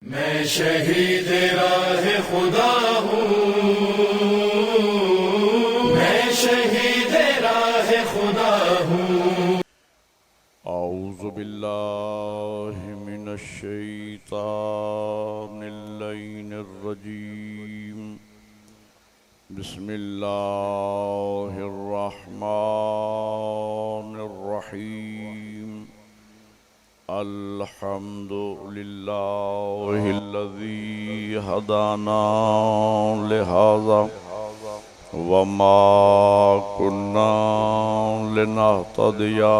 मैं शहीद राह खुदा हूँ, मैं शहीद राह खुदा हूँ। औज़ु बिल्लाहि मिनश शैतानिर रजीम। बिस्मिल्लाहिर रहमानिर रहीम। अल्हम्दुलिल्लाहिल्लज़ी हदाना लिहाज़ा वमा कुन्ना लिनहतदिया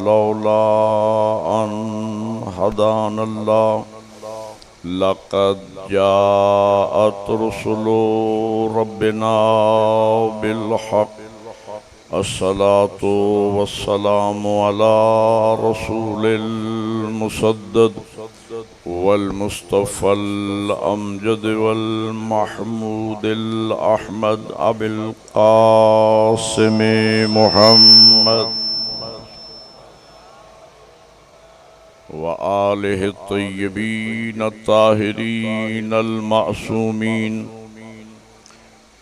लौला अन हदानल्लाह। लक़द जाअत रुसुलु रब्बिना बिलहक़। अस्सलातु वस्सलामु अला रसूलिल मुसद्दद वल मुस्तफ़ल अमजद वल महमूदिल अहमद अबिल क़ासिम मुहम्मद व आलिहि तय्यबीन ताहिरीन अल मासूमीन।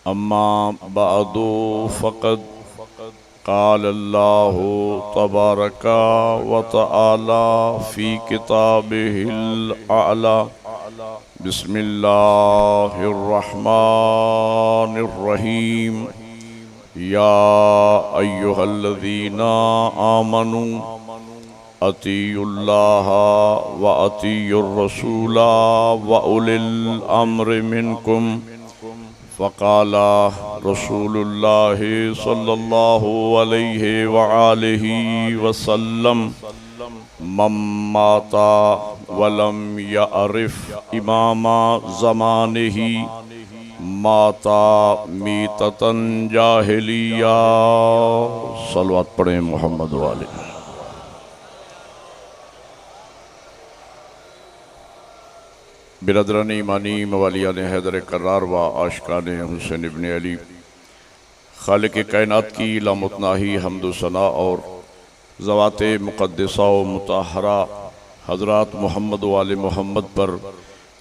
अम्मा बअदु फ़क़द क़ाल अल्लाहु तबारका व तआला फ़ी किताबिहिल अअला। बिस्मिल्लाहिर रहमानिर रहीम। या अय्युहल्लज़ीना आमनू अतीउल्लाह व अतीउर रसूला व उलिल अम्रि मिनकुम। फ़क़ाला रसूलुल्लाहि सल्लल्लाहु अलैहि व आलिहि वसल्लम मम माता वलम यअरिफ इमामा ज़मानिही माता मीततन जाहिलिया। सलवात पढ़ें मोहम्मद वाले। बिरदरान ईमानी मवालियान हैदर करार व आशिकान हुसैन इब्न अली, खालिक कायनात की लामुतनाही हम्द सना और ज़वात मुक़द्दसा व मुताहरा हज़रात मोहम्मद वाले मोहम्मद पर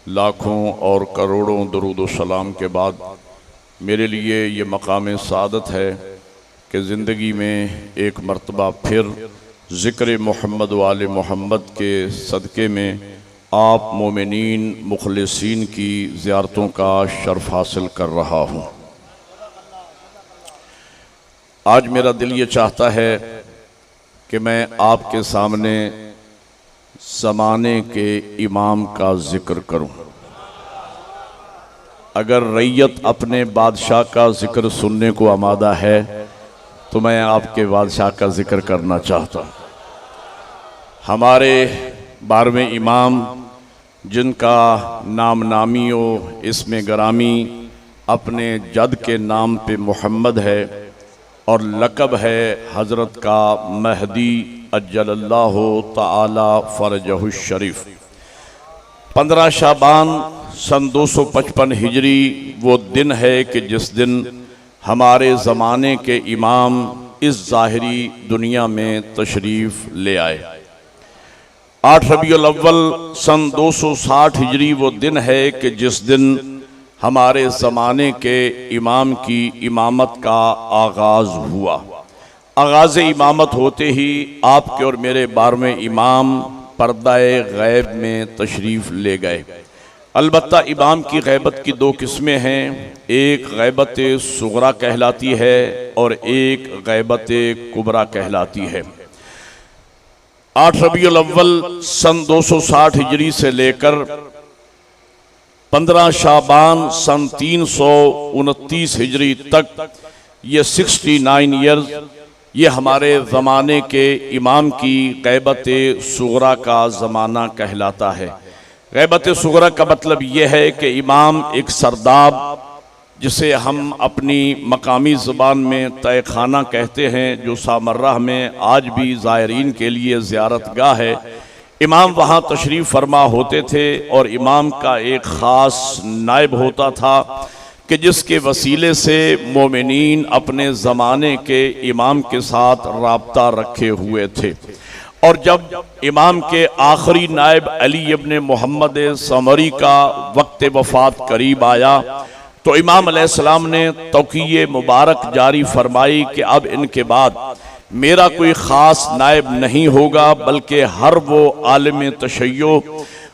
लाखों और करोड़ों दरूद व सलाम के बाद मेरे लिए ये मकाम सादत है कि ज़िंदगी में एक मरतबा फिर ज़िक्र मोहम्मद वाले मोहम्मद के सदक़े में आप मोमिनीन मुखलिसीन की ज़ियारतों का शर्फ हासिल कर रहा हूँ। आज मेरा दिल ये चाहता है कि मैं आपके सामने ज़माने के इमाम का ज़िक्र करूँ। अगर रैयत अपने बादशाह का ज़िक्र सुनने को आमादा है तो मैं आपके बादशाह का ज़िक्र करना चाहता हूँ। हमारे 12वें इमाम जिनका नाम नामी व इसमें गरामी अपने जद के नाम पे मोहम्मद है और लक़ब है हज़रत का महदी अज्जलल्लाहु ताला फ़रजहु शरीफ। 15 शाबान सन 255 हिजरी वो दिन है कि जिस दिन हमारे ज़माने के इमाम इस ज़ाहिरी दुनिया में तशरीफ़ ले आए। 8 रबीउल अव्वल सन 260 हिजरी वो दिन है कि जिस दिन हमारे ज़माने के इमाम की इमामत का आगाज़ हुआ। आगाज़ इमामत होते ही आपके और मेरे 12वें इमाम पर्दाए गैब में तशरीफ़ ले गए। अलबत्ता इमाम की गैबत की 2 किस्में हैं, एक गैबत सुगरा कहलाती है और एक गैबत कुबरा कहलाती है। 8 रबीउल अव्वल सन 260 हिजरी से लेकर 15 शाबान सन 329 हिजरी तक ये 69 ईयर्स ये हमारे ज़माने के इमाम की गैबत सुगरा का ज़माना कहलाता है। गैबत सुगरा का मतलब ये है कि इमाम एक सरदाब, जिसे हम अपनी मकामी ज़बान में तयखाना कहते हैं, जो सामर्राह में आज भी ज़ायरीन के लिए ज़ियारतगाह है, इमाम वहाँ तशरीफ़ फरमा होते थे और इमाम का एक ख़ास नायब होता था कि जिसके वसीले से मोमिनीन अपने ज़माने के इमाम के साथ राब्ता रखे हुए थे। और जब इमाम के आखिरी नायब अली इब्न मोहम्मद समरी का वक्त वफात करीब आया तो इमाम अलैहिस्सलाम ने तौक़ीये मुबारक जारी फरमाई कि अब इनके बाद मेरा कोई ख़ास नायब नहीं होगा, बल्कि हर वो आलिम तशय्यो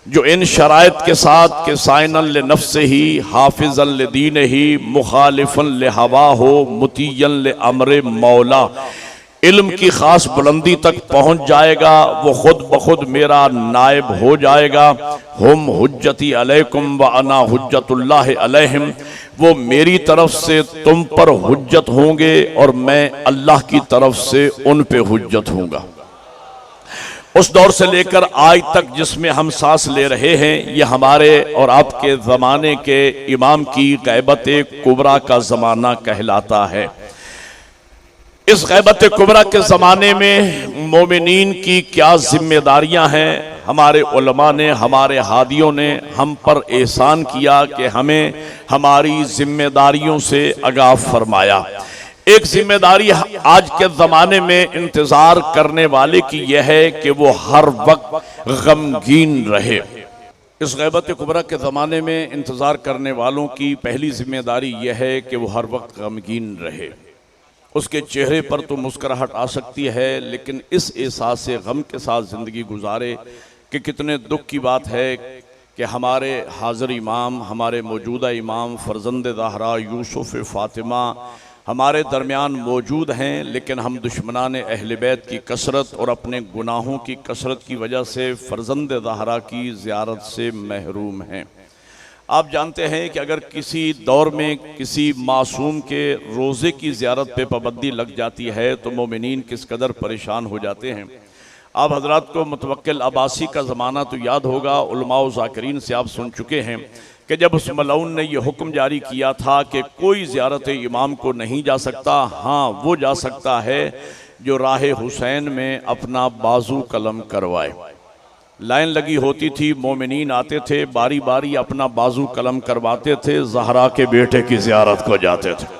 जो इन शराइत के साथ के साइनन ले नफ्से ही हाफिज़न ले दीन ही मुखालिफन ले हवा हो मुतीयन ले अमरे मौला इल्म की ख़ास बुलंदी तक पहुँच जाएगा, वो खुद ब खुद मेरा नायब हो जाएगा। हुम हुज्जती अलैकुम व अना हुज्जतुल्लाह अलैहिम, वो मेरी तरफ से तुम पर हुज्जत होंगे और मैं अल्लाह की तरफ से उन पे हुज्जत होऊंगा। उस दौर से लेकर आज तक जिसमें हम सांस ले रहे हैं, ये हमारे और आपके ज़माने के इमाम की गैबत कुबरा का ज़माना कहलाता है। इस गैबत कुबरा के ज़माने में मोमिनीन की क्या जिम्मेदारियां हैं, हमारे उलमा ने, हमारे हादियों ने हम पर एहसान किया कि हमें हमारी जिम्मेदारियों से आगाह फरमाया। एक जिम्मेदारी आज के ज़माने में इंतज़ार करने वाले की यह है कि वो हर वक्त गमगीन रहे। इस गैबत कुबरा के ज़माने में इंतज़ार करने वालों की पहली जिम्मेदारी यह है कि वो हर वक्त गमगीन रहे। उसके चेहरे पर तो मुस्कुराहट आ सकती है, लेकिन इस एहसास से गम के साथ ज़िंदगी गुजारे कि कितने दुख की बात है कि हमारे हाज़िर इमाम, हमारे मौजूदा इमाम फ़र्जंद ज़हरा यूसुफ़ फ़ातिमा हमारे दरमियान मौजूद हैं, लेकिन हम दुश्मनान अहले बैत की कसरत और अपने गुनाहों की कसरत की वजह से फ़र्जंद ज़हरा की ज़ियारत से महरूम हैं। आप जानते हैं कि अगर किसी दौर में किसी मासूम के रोज़े की ज़ियारत पे पाबंदी लग जाती है तो मोमिनीन किस कदर परेशान हो जाते हैं। आप हजरात को मुतवक्किल अब्बासी का ज़माना तो याद होगा, उलमा व ज़ाकिरीन से आप सुन चुके हैं कि जब उस मलऊन ने यह हुक्म जारी किया था कि कोई ज़ियारत इमाम को नहीं जा सकता, हाँ वो जा सकता है जो राह हुसैन में अपना बाजू कलम करवाए। लाइन लगी होती थी, मोमिनीन आते थे, बारी बारी अपना बाजू कलम करवाते थे, ज़हरा के बेटे की ज़ियारत को जाते थे।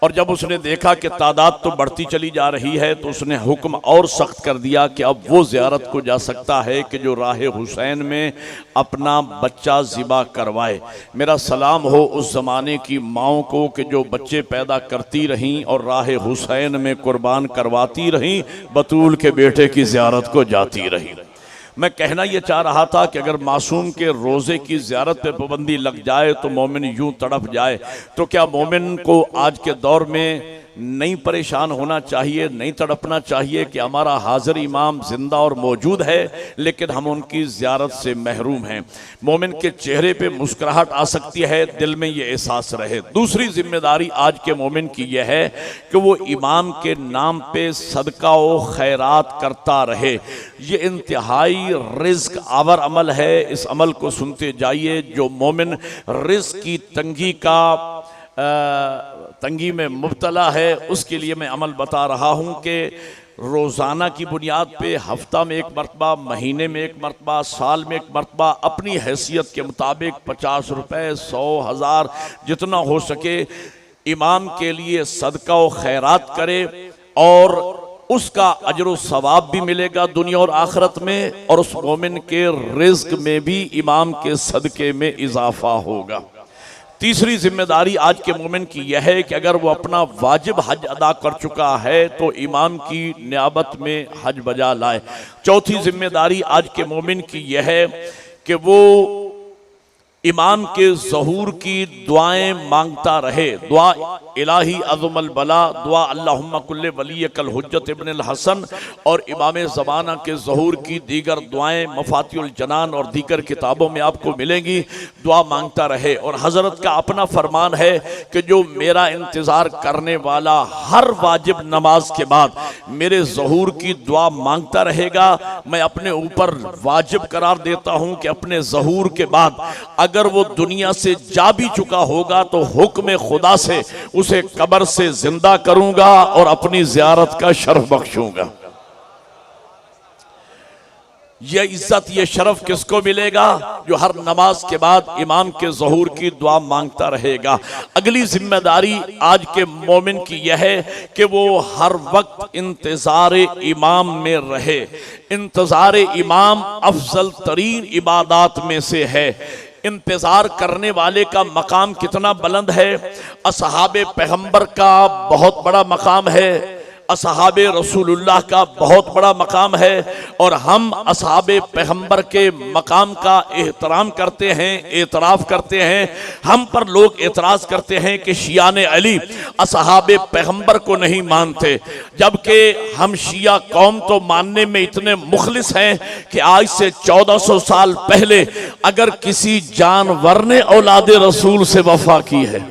और जब उसने देखा कि तादाद तो बढ़ती चली जा रही है तो उसने हुक्म और सख्त कर दिया कि अब वो ज़ियारत को जा सकता है कि जो राह हुसैन में अपना बच्चा ज़िबा करवाए। मेरा सलाम हो उस ज़माने की माओं को कि जो बच्चे पैदा करती रहीं और राह हुसैन में कुर्बान करवाती रहीं, बतूल के बेटे की ज़ियारत को जाती रहीं। मैं कहना ये चाह रहा था कि अगर मासूम के रोज़े की ज़ियारत पे पाबंदी लग जाए तो मोमिन यूं तड़प जाए, तो क्या मोमिन को आज के दौर में नहीं परेशान होना चाहिए, नहीं तड़पना चाहिए कि हमारा हाज़िर इमाम ज़िंदा और मौजूद है लेकिन हम उनकी ज़ियारत से महरूम हैं। मोमिन के चेहरे पे मुस्कुराहट आ सकती है, दिल में ये एहसास रहे। दूसरी जिम्मेदारी आज के मोमिन की यह है कि वो इमाम के नाम पे सदका व खैरात करता रहे। ये इंतहाई रिज़्क आवर अमल है, इस अमल को सुनते जाइए। जो मोमिन रिज़्क की तंगी में मुब्तला है उसके लिए मैं अमल बता रहा हूँ कि रोज़ाना की बुनियाद पे हफ्ता में एक मरतबा, महीने में एक मरतबा, साल में एक मरतबा अपनी हैसियत के मुताबिक 50 रुपये, 100, 1000 जितना हो सके इमाम के लिए सदका व खैरात करे और उसका अजर व सवाब भी मिलेगा दुनिया और आखिरत में, और उस मोमिन के रिज़्क में भी इमाम के सदके में इजाफा होगा। तीसरी जिम्मेदारी आज के मोमिन की यह है कि अगर वो अपना वाजिब हज अदा कर चुका है तो इमाम की नियाबत में हज बजा लाए। चौथी जिम्मेदारी आज के मोमिन की यह है कि वो इमाम के ज़हूर की दुआएं मांगता रहे। दुआ इलाही अज़मल बला, दुआ अल्लाहुम्मा कुल्ले वली कल हुज्जत इब्न अल हसन और इमाम ज़माना के ज़हूर की दीगर दुआएं मफातिउल जनान और दीगर किताबों में आपको मिलेंगी। दुआ मांगता रहे। और हज़रत का अपना फरमान है कि जो मेरा इंतज़ार करने वाला हर वाजिब नमाज के बाद मेरे ज़हूर की दुआ मांगता रहेगा, मैं अपने ऊपर वाजिब करार देता हूँ कि अपने ज़हूर के बाद अगर वो दुनिया से जा भी चुका होगा तो हुक्म खुदा से उसे कब्र से जिंदा करूंगा और अपनी ज़ियारत का शर्फ बख्शूंगा। ये इज्जत ये शरफ किसको मिलेगा? जो हर नमाज के बाद इमाम के ज़हूर की दुआ मांगता रहेगा। अगली जिम्मेदारी आज के मोमिन की यह है कि वो हर वक्त इंतज़ार इमाम में रहे। इंतज़ार इमाम अफजल तरीन इबादात में से है। इंतजार करने वाले का मकाम कितना बुलंद है। असहाबे पैगंबर का बहुत बड़ा मकाम है, असहाबे रसूलुल्लाह का बहुत बड़ा मकाम है, और हम असहाबे पैगंबर के मकाम का एहतराम करते हैं, एतराफ़ करते हैं। हम पर लोग एतराज़ करते हैं कि शियाने अली असहाबे पैगंबर को नहीं मानते, जबकि हम शिया कौम तो मानने में इतने मुखलिस हैं कि आज से 1400 साल पहले अगर किसी जानवर ने औलादे रसूल से वफा की है,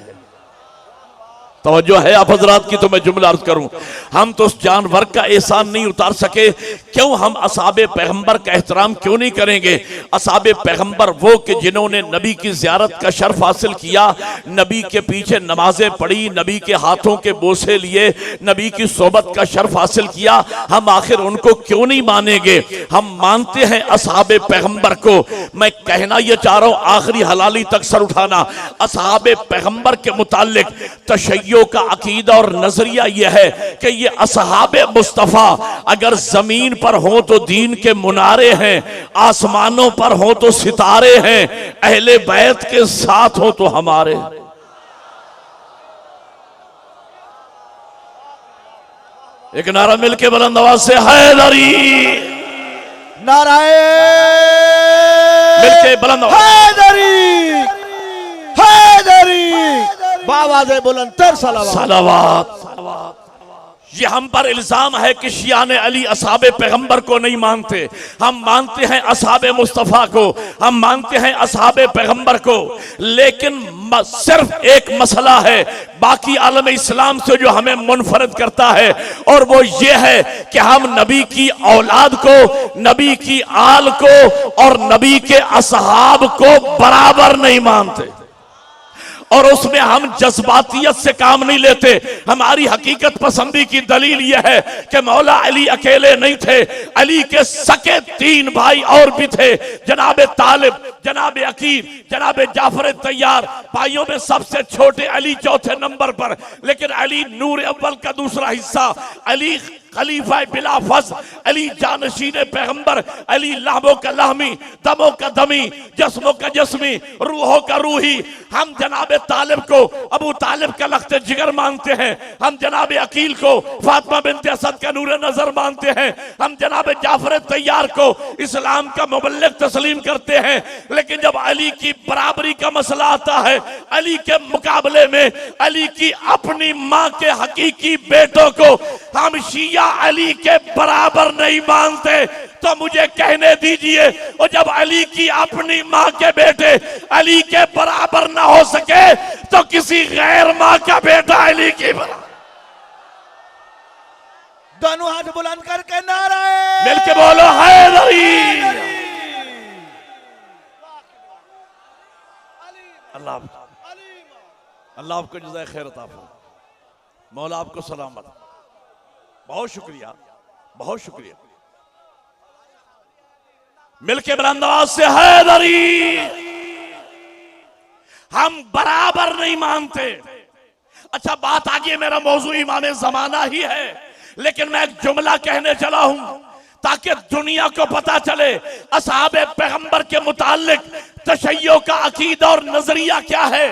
तवज्जो है आप हजरात की, तो मैं जुमला अर्ज करूं, हम तो उस जानवर का एहसान नहीं उतार सके, क्यों हम असहाबे पैगंबर का एहतराम क्यों नहीं करेंगे? असहाबे पैगंबर वो कि जिन्होंने नबी की ज़ियारत का शर्फ हासिल किया, नबी के पीछे नमाजें पढ़ी, नबी के हाथों के बोसे लिए, नबी की सोबत का शर्फ हासिल किया, हम आखिर उनको क्यों नहीं मानेंगे? हम मानते हैं असहाबे पैगंबर को। मैं कहना यह चाह रहा हूं, आखिरी हलाली तक सर उठाना, असहाबे पैगंबर के मुताल्लिक तशय्युओं का अकीदा और नजरिया यह है कि ये असहाबे मुस्तफा अगर जमीन पर हो तो दीन के मुनारे हैं, आसमानों पर हो तो सितारे हैं, अहले बैत के साथ हो तो हमारे। एक नारा मिलके बुलंद आवाज से हैदरी, नाराए मिलके बुलंद आवाज, हैदरी, हैदरी, बाबा से बुलंद तर सलावत। सलावत। ये हम पर इल्जाम है कि शियाने अली असहाबे पैगंबर को नहीं मानते। हम मानते हैं असहाबे मुस्तफ़ा को, हम मानते हैं असहाबे पैगंबर को, लेकिन सिर्फ एक मसला है बाकी आलम इस्लाम से जो हमें मुनफरद करता है, और वो ये है कि हम नबी की औलाद को, नबी की आल को और नबी के असहाब को बराबर नहीं मानते, और उसमें हम जज्बातियत से काम नहीं लेते। हमारी हकीकत पसंदी की दलील यह है कि मौला अली अकेले नहीं थे, अली के सके 3 भाई और भी थे, जनाब तालिब, जनाब अकील, जनाब जाफर तैयार। भाइयों में सबसे छोटे अली 4थे नंबर पर, लेकिन अली नूर अव्वल का दूसरा हिस्सा, अली खलीफा बिला फज़, अली जानशीन पैगंबर, अली लाहबों का लाहमी, दमों का दमी, जस्मों का जस्मी, रूहों का रूही। हम जनाब तालिब को अबू तालिब का लख्त जिगर मानते हैं, हम जनाब अकील को फातिमा बिन्त असद का नूर नजर मानते हैं, हम जनाब जाफर तैयार को इस्लाम का मुबल्लिग तस्लीम करते हैं। लेकिन जब अली की बराबरी का मसला आता है, अली के मुकाबले में अली की अपनी माँ के हकीकी बेटों को हम शिया अली के बराबर नहीं मानते, तो मुझे कहने दीजिए, और जब अली की अपनी माँ के बेटे अली के बराबर ना हो सके तो किसी गैर माँ का बेटा अली की बराबर। दोनों हाथ बुलंद करके नाराए मिलके बोलो हैदरी। अल्लाह अल्लाह आपको जज़ाए खैर अता फरमाए, मौला आपको सलामत। बहुत शुक्रिया, बहुत शुक्रिया। मिलके बुलंद आवाज से हैदरी। हम बराबर नहीं मानते। अच्छा, बात आगे, मेरा मौजू इमाम ज़माना ही है, लेकिन मैं एक जुमला कहने चला हूं ताकि दुनिया को पता चले असहाबे पैगंबर के मुताल्लिक तशय्यो का अकीदा और नजरिया क्या है।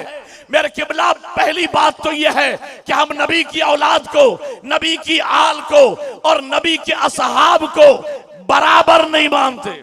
मेरे किबला, पहली बात तो यह है कि हम नबी की औलाद को, नबी की आल को और नबी के असहाब को बराबर नहीं मानते।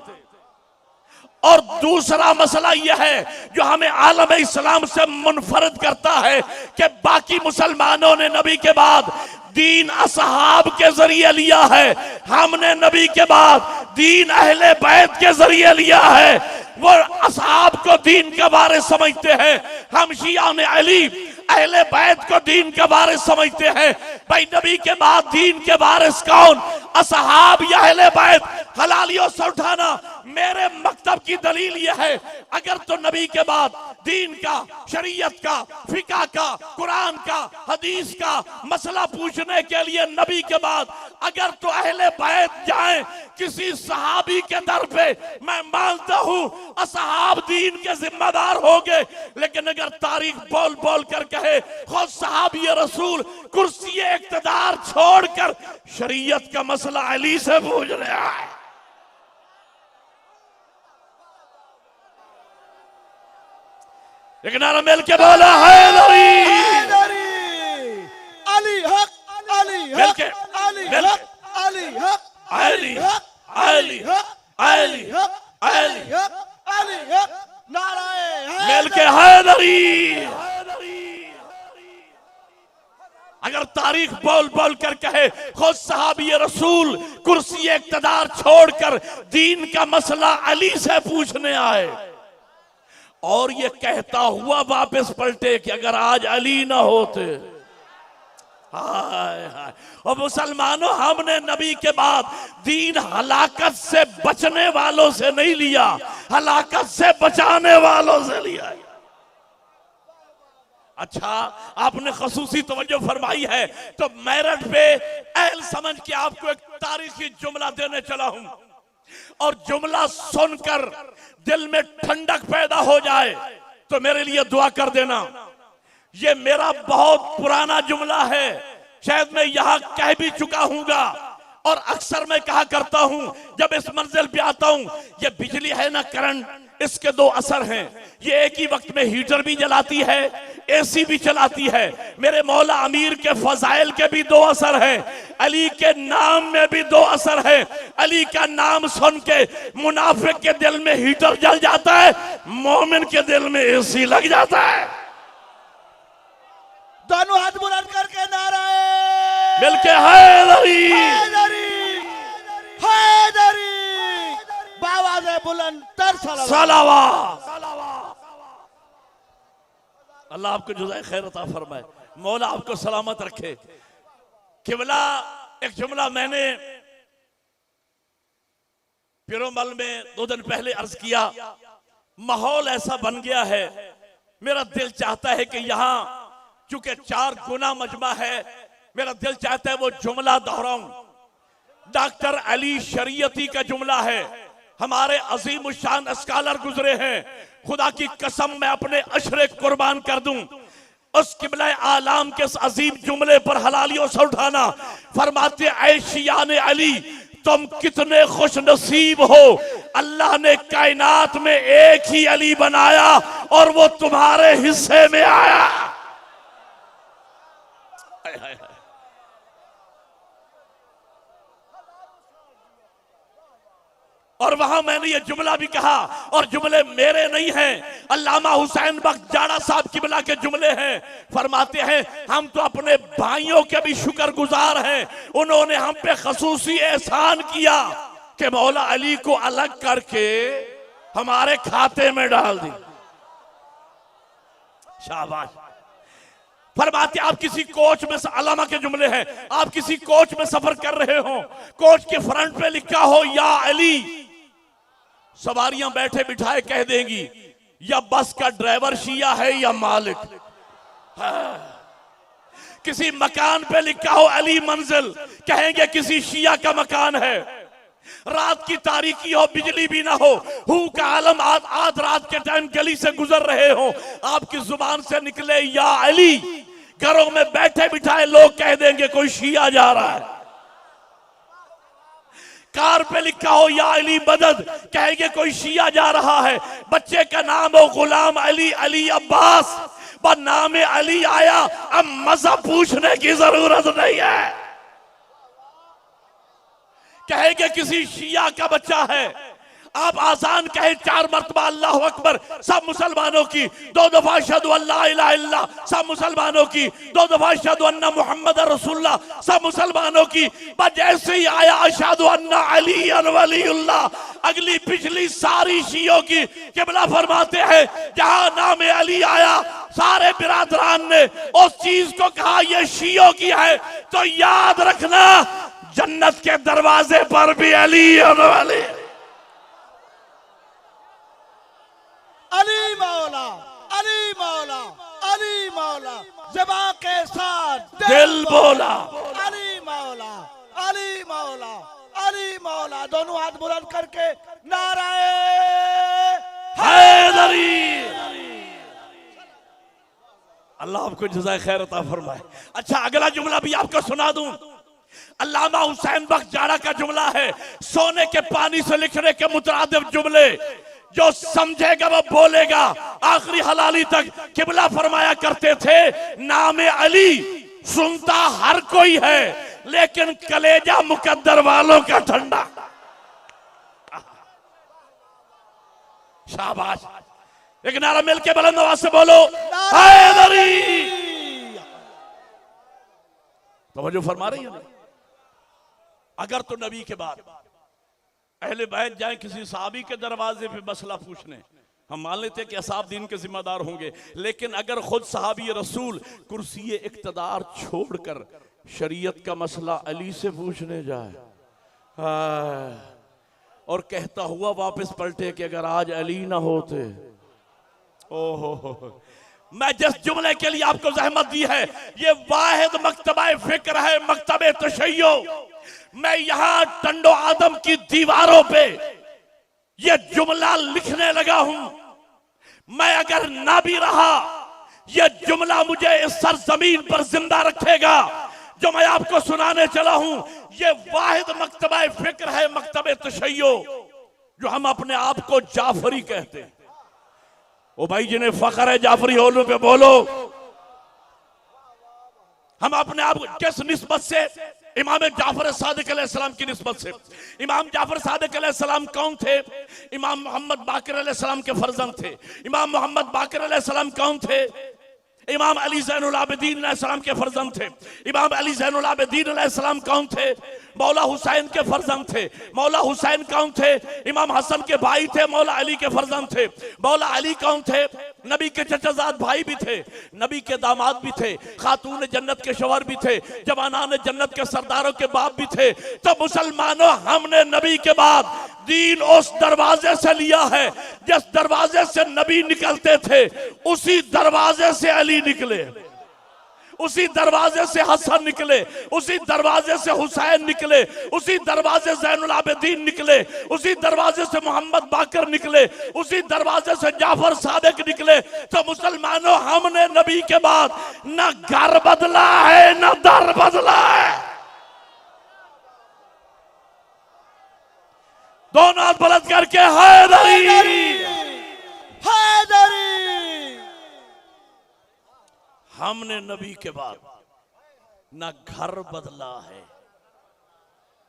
और दूसरा मसला यह है जो हमें आलम इस्लाम से मुनफरद करता है कि बाकी मुसलमानों ने नबी के बाद दीन असहाब के जरिए लिया है, हमने नबी के बाद दीन अहले बैत के जरिए लिया है। वो असहाब को दीन के बारे समझते हैं, हम शिया ने अली अहले बैत को दीन के वारिस समझते हैं। भाई नबी के बाद दीन के वारिस कौन? असहाब या अहले बैत? हलालियों से उठाना। मेरे मकतब की दलील यह है, अगर तो नबी के बाद दीन का, शरीयत का, फिका का, कुरान का, हदीस का मसला पूछने के लिए नबी के बाद अगर तो अहले बैत जाएं किसी सहाबी के दर पे, मैं मानता हूं असहाब दीन के जिम्मेदार होंगे। लेकिन अगर तारीख बोल बोल कर कहे खुद सहाबी रसूल कुर्सी इख्तिदार छोड़कर शरीयत का मसला अली से पूछ रहा है, एक नारा मिल के बोला हैदरी, अली हक, अली हक, अली हक, अली हक, अली हक, अली हक, अली हक, अली हक, अली हक, नाराए मिल के हैदरी। अगर तारीख बोल बोल कर कहे खुद सहाबी रसूल कुर्सी इख्तिदार छोड़कर दीन का मसला अली से पूछने आए और ये कहता हुआ वापस पलटे कि अगर आज अली ना होते, हाय हाय। और मुसलमानों, हमने नबी के बाद दीन हलाकत से बचने वालों से नहीं लिया, हलाकत से बचाने वालों से लिया। अच्छा, आपने खसूसी तवज्जो फरमाई है तो मेरठ पे अहल समझ के आपको एक तारीखी जुमला देने चला हूं और जुमला सुनकर दिल में ठंडक पैदा हो जाए तो मेरे लिए दुआ कर देना। ये मेरा बहुत पुराना जुमला है, शायद मैं यहां कह भी चुका हूंगा और अक्सर मैं कहा करता हूं जब इस मंजिल पे आता हूं, ये बिजली है ना करंट, इसके दो असर हैं। ये एक ही वक्त में हीटर भी जलाती है, एसी भी चलाती है। मेरे मौला अमीर के फजाइल के भी दो असर हैं, अली के नाम में भी दो असर है। अली का नाम सुन के मुनाफिक के दिल में हीटर जल जाता है, मोमिन के दिल में एसी लग जाता है। दोनों हाथ बुलंद करके नाराए मिलके हैदरी, हैदरी, हैदरी, बाबा से बुलंद तर सलावत। अल्लाह आपको जुज़ाए खैर अता फरमाए, मौला आपको सलामत रखे। किबला, एक जुमला मैंने पिरोमल में 2 दिन पहले अर्ज किया। माहौल ऐसा बन गया है, मेरा दिल चाहता है कि यहां चूंकि 4 गुना मजमा है, मेरा दिल चाहता है वो जुमला दोहराऊं। डॉक्टर अली शरीयती का जुमला है, हमारे अजीम शान स्कॉलर गुजरे हैं, खुदा की कसम मैं अपने अशरे कुर्बान कर दूं उस किबला आलाम के अजीम जुमले पर हलालियों से उठाना। फरमाते ऐ शियान अली, तुम कितने खुश नसीब हो, अल्लाह ने कायनात में एक ही अली बनाया और वो तुम्हारे हिस्से में आया। और वहां मैंने ये जुमला भी कहा, और जुमले मेरे नहीं हैं, अल्लामा हुसैन बख्श जाड़ा साहब किबला के जुमले हैं। फरमाते हैं हम तो अपने भाइयों के भी शुक्रगुजार हैं, उन्होंने हम पे खसूसी एहसान किया कि मौला अली को अलग करके हमारे खाते में डाल दी। शाबाश। फरमाते आप किसी कोच में, अल्लामा के जुमले हैं, आप किसी कोच में सफर कर रहे हो, कोच के फ्रंट पे लिखा हो या अली, सवारियां बैठे बिठाए कह देंगी या बस का ड्राइवर शिया है या मालिक। किसी मकान पे लिखा हो अली मंजिल, कहेंगे किसी शिया का मकान है। रात की तारीकी हो, बिजली भी ना हो, हू का आलम, आध रात के टाइम गली से गुजर रहे हो, आपकी जुबान से निकले या अली, घरों में बैठे बिठाए लोग कह देंगे कोई शिया जा रहा है। कार पे लिखा हो या अली मदद, कहेंगे कोई शिया जा रहा है। बच्चे का नाम हो गुलाम अली, अली अब्बास, पर नाम अली आया, अब मजहब पूछने की जरूरत नहीं है। कहेंगे किसी शिया का बच्चा है, आप आजान कहे 4 मरतबा अल्लाह अकबर सब मुसलमानों की, 2 दफा अशहदु अल्ला इलाहा इल्लल्लाह सब मुसलमानों की, 2 दफा अशहदु अन्ना मुहम्मद रसूलुल्लाह सब मुसलमानों की। बस जैसे ही आया अशहदु अन्ना अली वलीउल्लाह, अगली पिछली सारी शियों की किबला फरमाते हैं जहां नाम अली आया सारे बिरादरान ने उस चीज को कहा ये शियों की है। तो याद रखना जन्नत के दरवाजे पर भी अली होने वाले। अली मौला, अली मौला, अली मौला, ज़बा के साथ दिल बोला। अली मौला, अली मौला, अली मौला। दोनों हाथ बुलंद करके नाराए हैदरी। अल्लाह आपको जज़ाए खैर अता फरमाए। अच्छा, अगला जुमला भी आपको सुना दूं। अल्लामा हुसैन बख्श जाड़ा का जुमला है, सोने के पानी से लिखने के मुतरादिफ जुमले, जो समझेगा वो बोलेगा आखिरी हलाली तक। किबला फरमाया करते थे नाम अली सुनता हर कोई है, लेकिन कलेजा मुकद्दर वालों का ठंडा। शाबाश, एक नारा मिलके बुलंद आवाज से बोलो हैदरी। तवज्जो फरमा रही है। अगर तो नबी के बाद अहले बैत जाए किसी साहबी के दरवाजे पे मसला पूछने, हम मान लेते हैं कि असहाब दीन के जिम्मेदार होंगे, लेकिन अगर खुद सहाबी रसूल कुर्सी इक्तदार छोड़कर शरीयत का मसला अली से पूछने जाए और कहता हुआ वापस पलटे कि अगर आज अली ना होते। ओहो, मैं जिस जुमले के लिए आपको जहमत दी है ये वाहिद मकतबा फिक्र है, मकतबे तशय्यो। मैं यहां टंडो आदम की दीवारों पे ये जुमला लिखने लगा हूं। मैं अगर ना भी रहा ये जुमला मुझे इस सरजमीन पर जिंदा रखेगा। जो मैं आपको सुनाने चला हूं ये वाहिद मकतबा फिक्र है, मकतबे तशय्यो, जो हम अपने आप को जाफरी कहते हैं। ओ भाई जिन्हें फख्र है जाफरी होने पे बोलो। हम अपने आप किस निस्बत से? इमाम जाफर सादिक अलैहिस्सलाम की निस्बत से। इमाम जाफर सादिक अलैहिस्सलाम कौन थे? इमाम मोहम्मद बाकिर अलैहिस्सलाम के फर्जंद थे। इमाम मोहम्मद बाकिर अलैहिस्सलाम कौन थे? इमाम अली ज़ैनुल आबिदीन अलैहिस्सलाम के फर्जंद थे। इमाम अली ज़ैनुल आबिदीन अलैहिस्सलाम कौन थे? मौला हुसैन के फर्जंद थे। मौला हुसैन कौन थे? इमाम हसन के भाई थे, मौला अली के फर्जंद थे। मौला अली कौन थे? नबी के चचाजाद भाई भी थे, नबी के दामाद भी थे, खातून जन्नत के शौहर भी थे, जवानान जन्नत के सरदारों के बाप भी थे। तो मुसलमानों, हमने नबी के बाद दीन उस दरवाजे से लिया है जिस दरवाजे से नबी निकलते थे, उसी दरवाजे से अली निकले, उसी दरवाजे से हसन निकले, उसी दरवाजे से हुसैन निकले, उसी दरवाजे से ज़ैनुल आबिदीन निकले, उसी दरवाजे से मोहम्मद बाकर निकले, उसी दरवाजे से जाफर सादिक निकले। तो मुसलमानों, हमने नबी के बाद न घर बदला है न दर बदला है। दोनों हाथ बुलंद करके हैदरी, हैदरी। हमने नबी के बाद ना घर बदला है।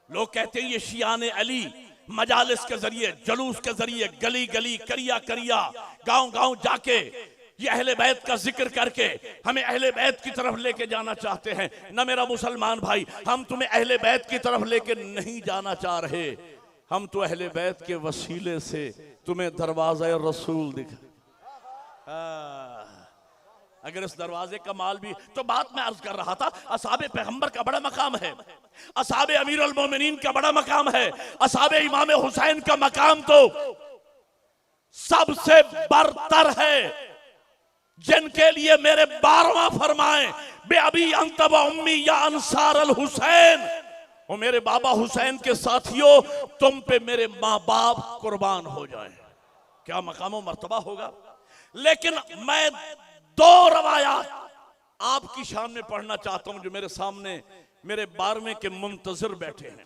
लोग कहते हैं ये शियाने अली मजालिस के जरिए, जुलूस के जरिए, गली गली, करिया करिया, गांव गांव जाके ये अहले बैत का जिक्र करके हमें अहले बैत की तरफ लेके जाना चाहते हैं। ना मेरा मुसलमान भाई, हम तुम्हें अहले बैत की तरफ लेके नहीं जाना चाह रहे। हम तो अहले बैत के वसीले से तुम्हें दरवाज़ा रसूल दिखा। अगर इस दरवाजे का माल भी, तो बात मैं अर्ज कर रहा था, असहाबे पैगंबर का बड़ा मकाम है, असहाबे अमीरुल मोमिनीन का बड़ा मकाम है, असहाबे इमाम हुसैन का मकाम तो सबसे बरतर है, जिनके लिए मेरे 12वां फरमाए बे अबी अंत व उम्मी या अंसार अल हुसैन। और मेरे बाबा हुसैन के साथियों, तुम पे मेरे माँ बाप कुर्बान हो जाए। क्या मकाम मर्तबा होगा। लेकिन मैं 2 रवायात आपकी शान में पढ़ना चाहता हूं, जो मेरे सामने मेरे 12वें के मुंतजर बैठे हैं,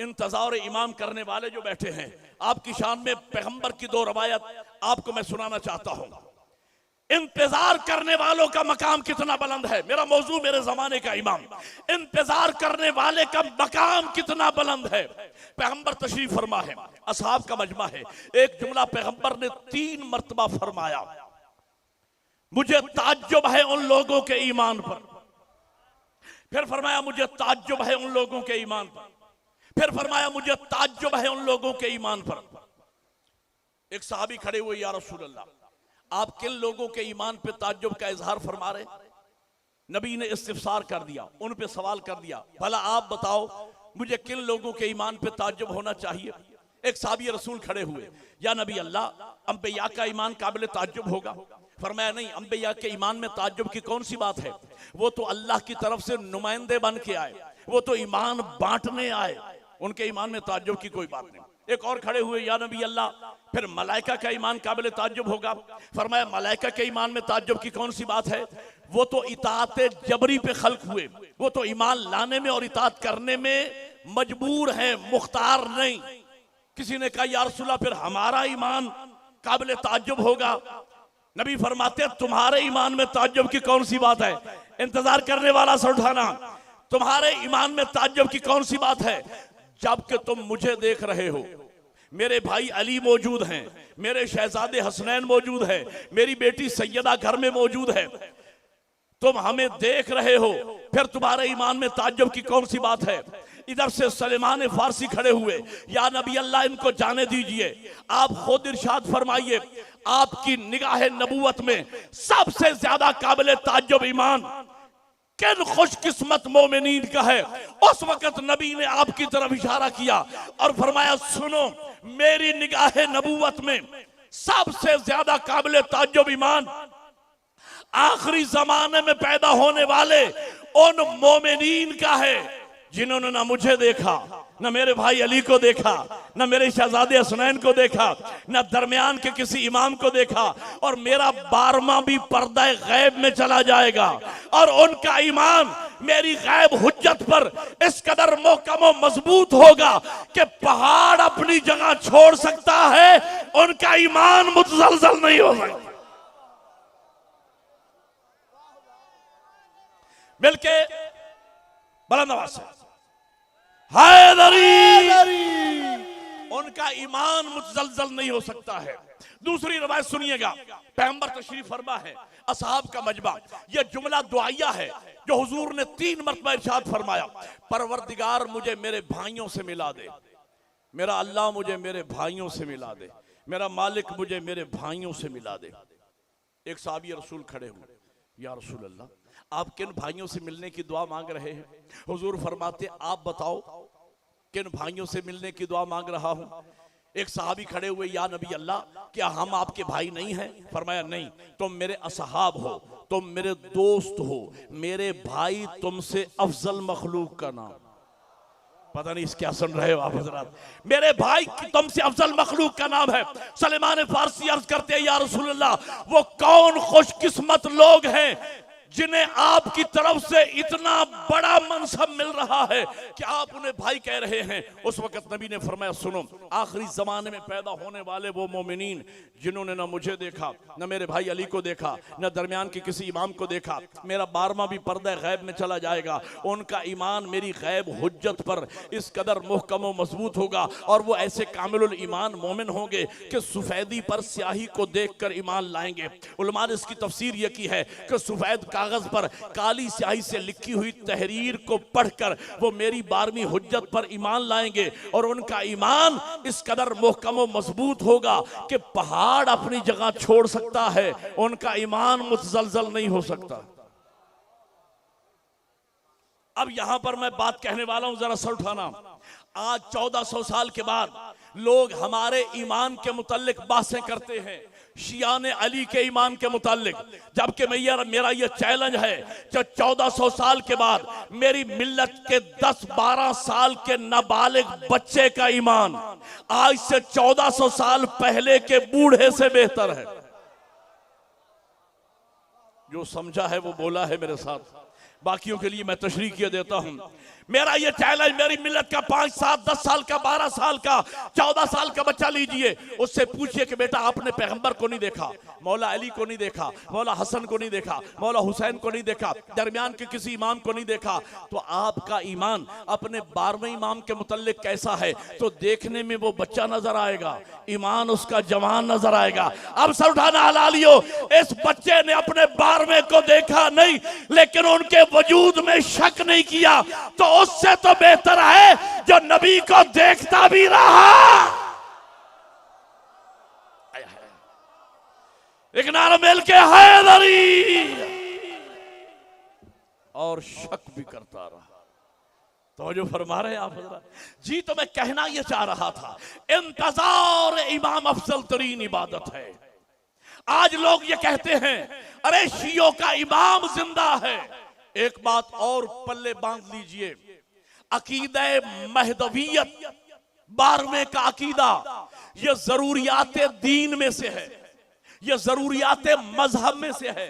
इंतजार इमाम करने वाले जो बैठे हैं, आपकी शान में पैगंबर की 2 रवायत आपको मैं सुनाना चाहता हूं। इंतजार करने वालों का मकाम कितना बुलंद है। मेरा मौजू मेरे जमाने का इमाम, इंतजार करने वाले का मकाम कितना बुलंद है। पैगंबर तशरीफ फरमा है, असहाब का मजमा है। एक जुमला पैगंबर ने 3 मर्तबा फरमाया, मुझे ताज्जुब है उन लोगों के ईमान पर। फिर फरमाया मुझे ताज्जुब है उन लोगों के ईमान पर। फिर फरमाया मुझे ताज्जुब है उन लोगों के ईमान पर। एक सहाबी खड़े हुए, या रसूल अल्लाह, आप किन लोगों के ईमान पे ताज्जुब का इजहार फरमा रहे। नबी ने इस्तिफसार कर दिया, उन पे सवाल कर दिया, भला आप बताओ मुझे किन लोगों के ईमान पे ताज्जुब होना चाहिए। एक सहाबी रसूल खड़े हुए, या नबी अल्लाह, अंबिया का ईमान काबिल ताज्जुब होगा। फरमाया नहीं, अंबिया के ईमान में ताज्जुब की कौन सी बात है, वो तो अल्लाह की तरफ से नुमाइंदे बन के आए, वो तो ईमान बांटने आए, उनके ईमान में ताज्जुब की कोई बात नहीं। एक और खड़े हुए, या नबी अल्लाह, फिर मलाइका का ईमान काबिल ताज्जुब होगा। फरमाया मलाइका के ईमान में ताज्जुब की कौन सी बात है, वो तो इताअत जबरी पे खल्क हुए, वो तो ईमान लाने में और इताअत करने में मजबूर हैं, मुख्तार नहीं। किसी ने कहा या रसूलल्लाह, फिर हमारा ईमान काबिल ताज्जुब होगा। नबी फरमाते तुम्हारे ईमान में ताज्जुब की कौन सी बात है। इंतजार करने वाला से उठाना, तुम्हारे ईमान में ताज्जुब की कौन सी बात है, जबकि तुम मुझे देख रहे हो, मेरे भाई अली मौजूद हैं, मेरे शहजादे हसनैन मौजूद है, मेरी बेटी सैयदा घर में मौजूद है, तुम हमें देख रहे हो, फिर तुम्हारे ईमान में ताज्जुब की कौन सी बात है। इधर से सलेमान फारसी खड़े हुए, या नबी अल्लाह, इनको जाने दीजिए, आप खुद इरशाद फरमाइए, आपकी निगाह नबूवत में सबसे ज्यादा काबिल ताज्जुब ईमान किन खुशकिस्मत मोमिनीन का है। उस वक्त नबी ने आपकी तरफ इशारा किया और फरमाया सुनो, मेरी निगाह नबूवत में सबसे ज्यादा काबिल ताज्जुब ईमान आखिरी जमाने में पैदा होने वाले उन मोमिनीन का है जिन्होंने ना मुझे देखा, न मेरे भाई अली को देखा, न मेरे शहजादे हसनैन को देखा, न दरमियान के किसी इमाम को देखा, और मेरा 12वां भी पर्दा गैब में चला जाएगा, और उनका ईमान मेरी गैब हुज्जत पर इस कदर मोहकम और मजबूत होगा कि पहाड़ अपनी जगह छोड़ सकता है, उनका ईमान मुतजलजल नहीं हो सकता। मिलके बुलंद आवाज से हैदरी, उनका ईमान मुतजलजल नहीं हो सकता है। दूसरी रवायत सुनिएगा, पैगंबर तशरीफ फरमा है, असहाब का मजमा, यह जुमला दुआया है जो हुजूर ने 3 मरतबा इरशाद फरमाया, परवरदिगार मुझे मेरे भाइयों से मिला दे, मेरा अल्लाह मुझे मेरे भाइयों से मिला दे, मेरा मालिक मुझे मेरे भाइयों से मिला दे। एक सहाबी रसूल खड़े हुए, या रसूल अल्लाह, आप किन भाइयों से मिलने की दुआ मांग रहे हैं। हुजूर फरमाते आप बताओ किन भाइयों से मिलने की दुआ मांग रहा हूं। एक सहाबी खड़े हुए, या नबी अल्लाह, क्या हम आपके भाई नहीं हैं। फरमाया नहीं, तुम मेरे असहाब हो, तुम मेरे दोस्त हो, मेरे भाई तुमसे अफजल मखलूक का नाम, पता नहीं क्या सुन रहे हो आप हजरात, मेरे भाई तुमसे अफजल मखलूक का नाम है। सलेमान फारसी अर्ज करते हैं, या रसूल अल्लाह, वो कौन खुशकिस्मत लोग हैं जिन्हें आपकी तरफ से इतना बड़ा मनसब मिल रहा है कि आप उन्हें भाई कह रहे हैं। उस वक्त नबी ने फरमाया सुनो, आखिरी जमाने में पैदा होने वाले वो मोमिनीन जिन्होंने न मुझे देखा, न मेरे भाई अली को देखा, न दरमियान के किसी इमाम को देखा, मेरा 12वां भी पर्दा गैब में चला जाएगा, उनका ईमान मेरी गैब हुज्जत पर इस कदर मुहकम व मजबूत होगा, और वो ऐसे कामिलुल ईमान मोमिन होंगे कि सफेदी पर स्याही को देखकर ईमान लाएंगे। उलमा ने इसकी तफसीर यह की है कि सफेद कागज पर काली स्याही से लिखी हुई तहरीर को पढ़कर वो मेरी 12वीं हुज्जत पर ईमान लाएंगे, और उनका ईमान इस कदर मुहकम व मजबूत होगा कि पहाड़ अपनी जगह छोड़ सकता है, उनका ईमान मुतजलजल नहीं हो सकता। अब यहां पर मैं बात कहने वाला हूं, जरा सर उठाना। आज 1400 साल के बाद लोग हमारे ईमान के मुताल्लिक बातें करते हैं, शियान अली के ईमान के मुताल्लिक, जबकि मेरा यह चैलेंज है कि 1400 साल के बाद मेरी मिल्लत के 10-12 साल के नाबालिग बच्चे का ईमान आज से 1400 साल पहले के बूढ़े से बेहतर है। जो समझा है वो बोला है मेरे साथ। बाकियों के लिए मैं तशरीह किए देता हूं। मेरा ये चैलेंज मेरी मिल्लत का 5, 7, 10 साल का, 12 साल का, 14 साल का बच्चा लीजिए, उससे पूछिए कि बेटा आपने पैगंबर को नहीं देखा, मौला अली को नहीं देखा, मौला हसन को नहीं देखा, मौला हुसैन को नहीं देखा, दरमियान के किसी इमाम को नहीं देखा, तो आपका ईमान अपने 12वें इमाम के मुतल्लिक कैसा है? तो देखने में वो बच्चा नजर आएगा, ईमान उसका जवान नजर आएगा। अब सर उठाना हलालियो, इस बच्चे ने अपने 12वें को देखा नहीं, लेकिन उनके वजूद में शक नहीं किया, तो उससे तो बेहतर है जो नबी को देखता भी रहा। एक नारा मिल के हैदरी, और शक भी करता रहा। तो जो फरमा रहे हैं आप जी, तो मैं कहना यह चाह रहा था, इंतजार इमाम अफजल तरीन इबादत है। आज लोग ये कहते हैं अरे शियों का इमाम जिंदा है। एक बात और पल्ले बांध लीजिए, अकीदा महदवियत 12वें का अकीदा, यह जरूरियात दीन में से है, यह जरूरियात मजहब में से है।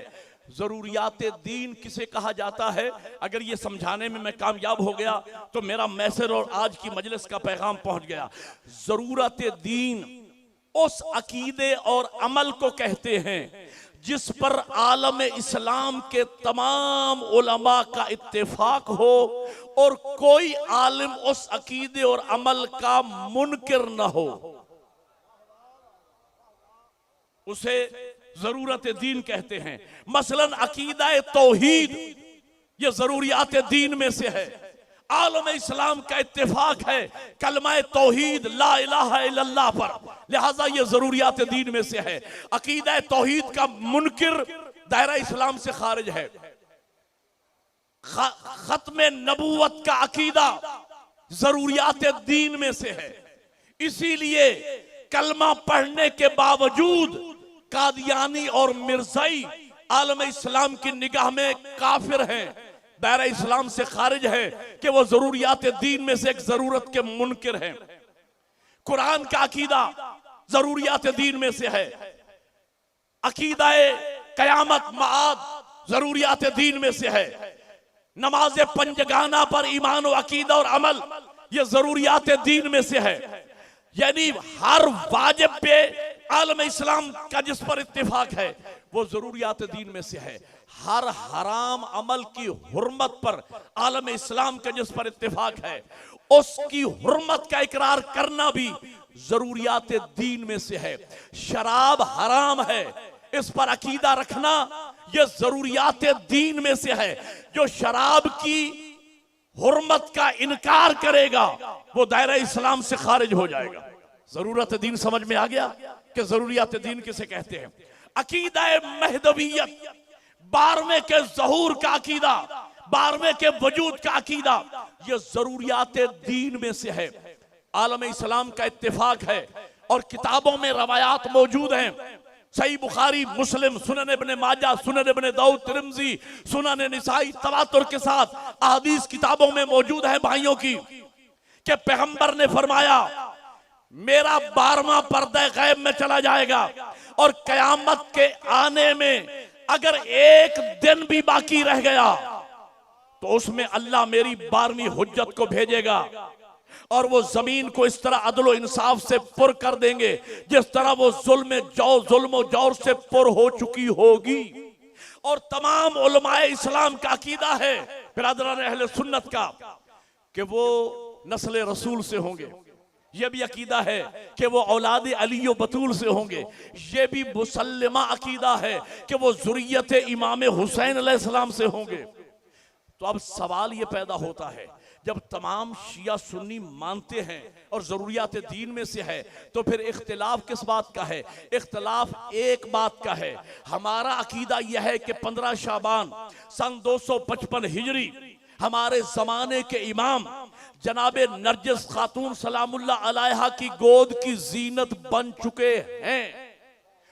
जरूरियात दीन किसे कहा जाता है? अगर ये समझाने में मैं कामयाब हो गया तो मेरा मैसेज और आज की मजलिस का पैगाम पहुंच गया। जरूरत दीन उस अकीदे और अमल को कहते हैं जिस पर आलम इस्लाम के तमाम उलमा का इत्तेफाक हो और कोई आलिम उस अकीदे और अमल का मुनकिर न हो, उसे जरूरत दीन कहते हैं। मसलन अकीदा तौहीद, यह जरूरियात दीन में से है। आलम इस्लाम का इत्तेफाक है कलमा तौहीद ला इलाहा इल्लल्लाह पर, लिहाजा यह जरूरियात दीन में से है। अकीदा तौहीद का मुनकिर दायरा इस्लाम से खारिज है। खत्म नबूवत का अकीदा जरूरियात दीन में से है। इसीलिए कलमा पढ़ने के बावजूद कादियानी और मिर्जाई आलम इस्लाम की निगाह में काफिर हैं, दायरा इस्लाम से खारिज है कि वो जरूरियात दीन में से एक जरूरत के मुनकिर हैं। कुरान का अकीदा जरूरियात दीन में से है। अकीदा कयामत माद जरूरियात दीन में से है। नमाज पंजगाना पर ईमान व अकीदा और अमल, ये जरूरियात दीन में से है। यानी हर वाजिब पे आलम इस्लाम का जिस पर इत्तेफाक है वो जरूरियात दीन में से है। हर हराम अमल की हुर्मत पर आलम इस्लाम का जिस पर इत्तेफाक है उसकी हुर्मत का इकरार करना भी जरूरियात दीन में से है। शराब हराम है, इस पर अकीदा रखना यह जरूरियात दीन में से है। जो शराब की हुर्मत का इनकार करेगा वो दायरा इस्लाम से खारिज हो जाएगा। जरूरत दीन समझ में आ गया कि जरूरियात दीन किसे कहते हैं। अकीदा महदवियत, 12वें के ज़हूर का अकीदा, 12वें के वजूद का अकीदा, यह जरूरियात दीन में से है। आलम इस्लाम का इत्तेफाक है और किताबों में रवायात मौजूद हैं। सही बुखारी, मुस्लिम, सुनन इब्ने माजा, सुनन इब्ने दाऊद, तिरमिज़ी, सुनन निसाई तवातुर के साथ अहादीस किताबों में मौजूद है भाइयों की कि पैगंबर ने फरमाया मेरा 12वां पर्दा गैब में चला जाएगा और कयामत के आने में अगर एक दिन भी बाकी रह गया तो उसमें अल्लाह मेरी 12वीं हुज्जत को भेजेगा और वो जमीन को इस तरह अदल और इंसाफ से पुर कर देंगे जिस तरह वो जुल्म जौर से पुर हो चुकी होगी। और तमाम उलमाए इस्लाम का अकीदा है, बिरादरान अहले सुन्नत का, कि वो नस्ल रसूल से होंगे। ये भी अकीदा है कि वो औलाद अली व बतूल से होंगे। ये भी मुसल्लिमा अकीदा है कि वो ज़ुर्रियत इमाम हुसैन अलैहिस्सलाम से होंगे। तो अब सवाल ये पैदा होता है, जब तमाम शिया सुन्नी मानते हैं और ज़रूरियात दीन में से है तो फिर इख्तिलाफ किस बात का है? इख्तिलाफ एक बात का है। हमारा अकीदा यह है कि 15 शाबान सन 255 हिजरी हमारे ज़माने के इमाम जनाबे नरजिस खातून सलामुल्लाह अलैहा की गोद की जीनत बन चुके हैं,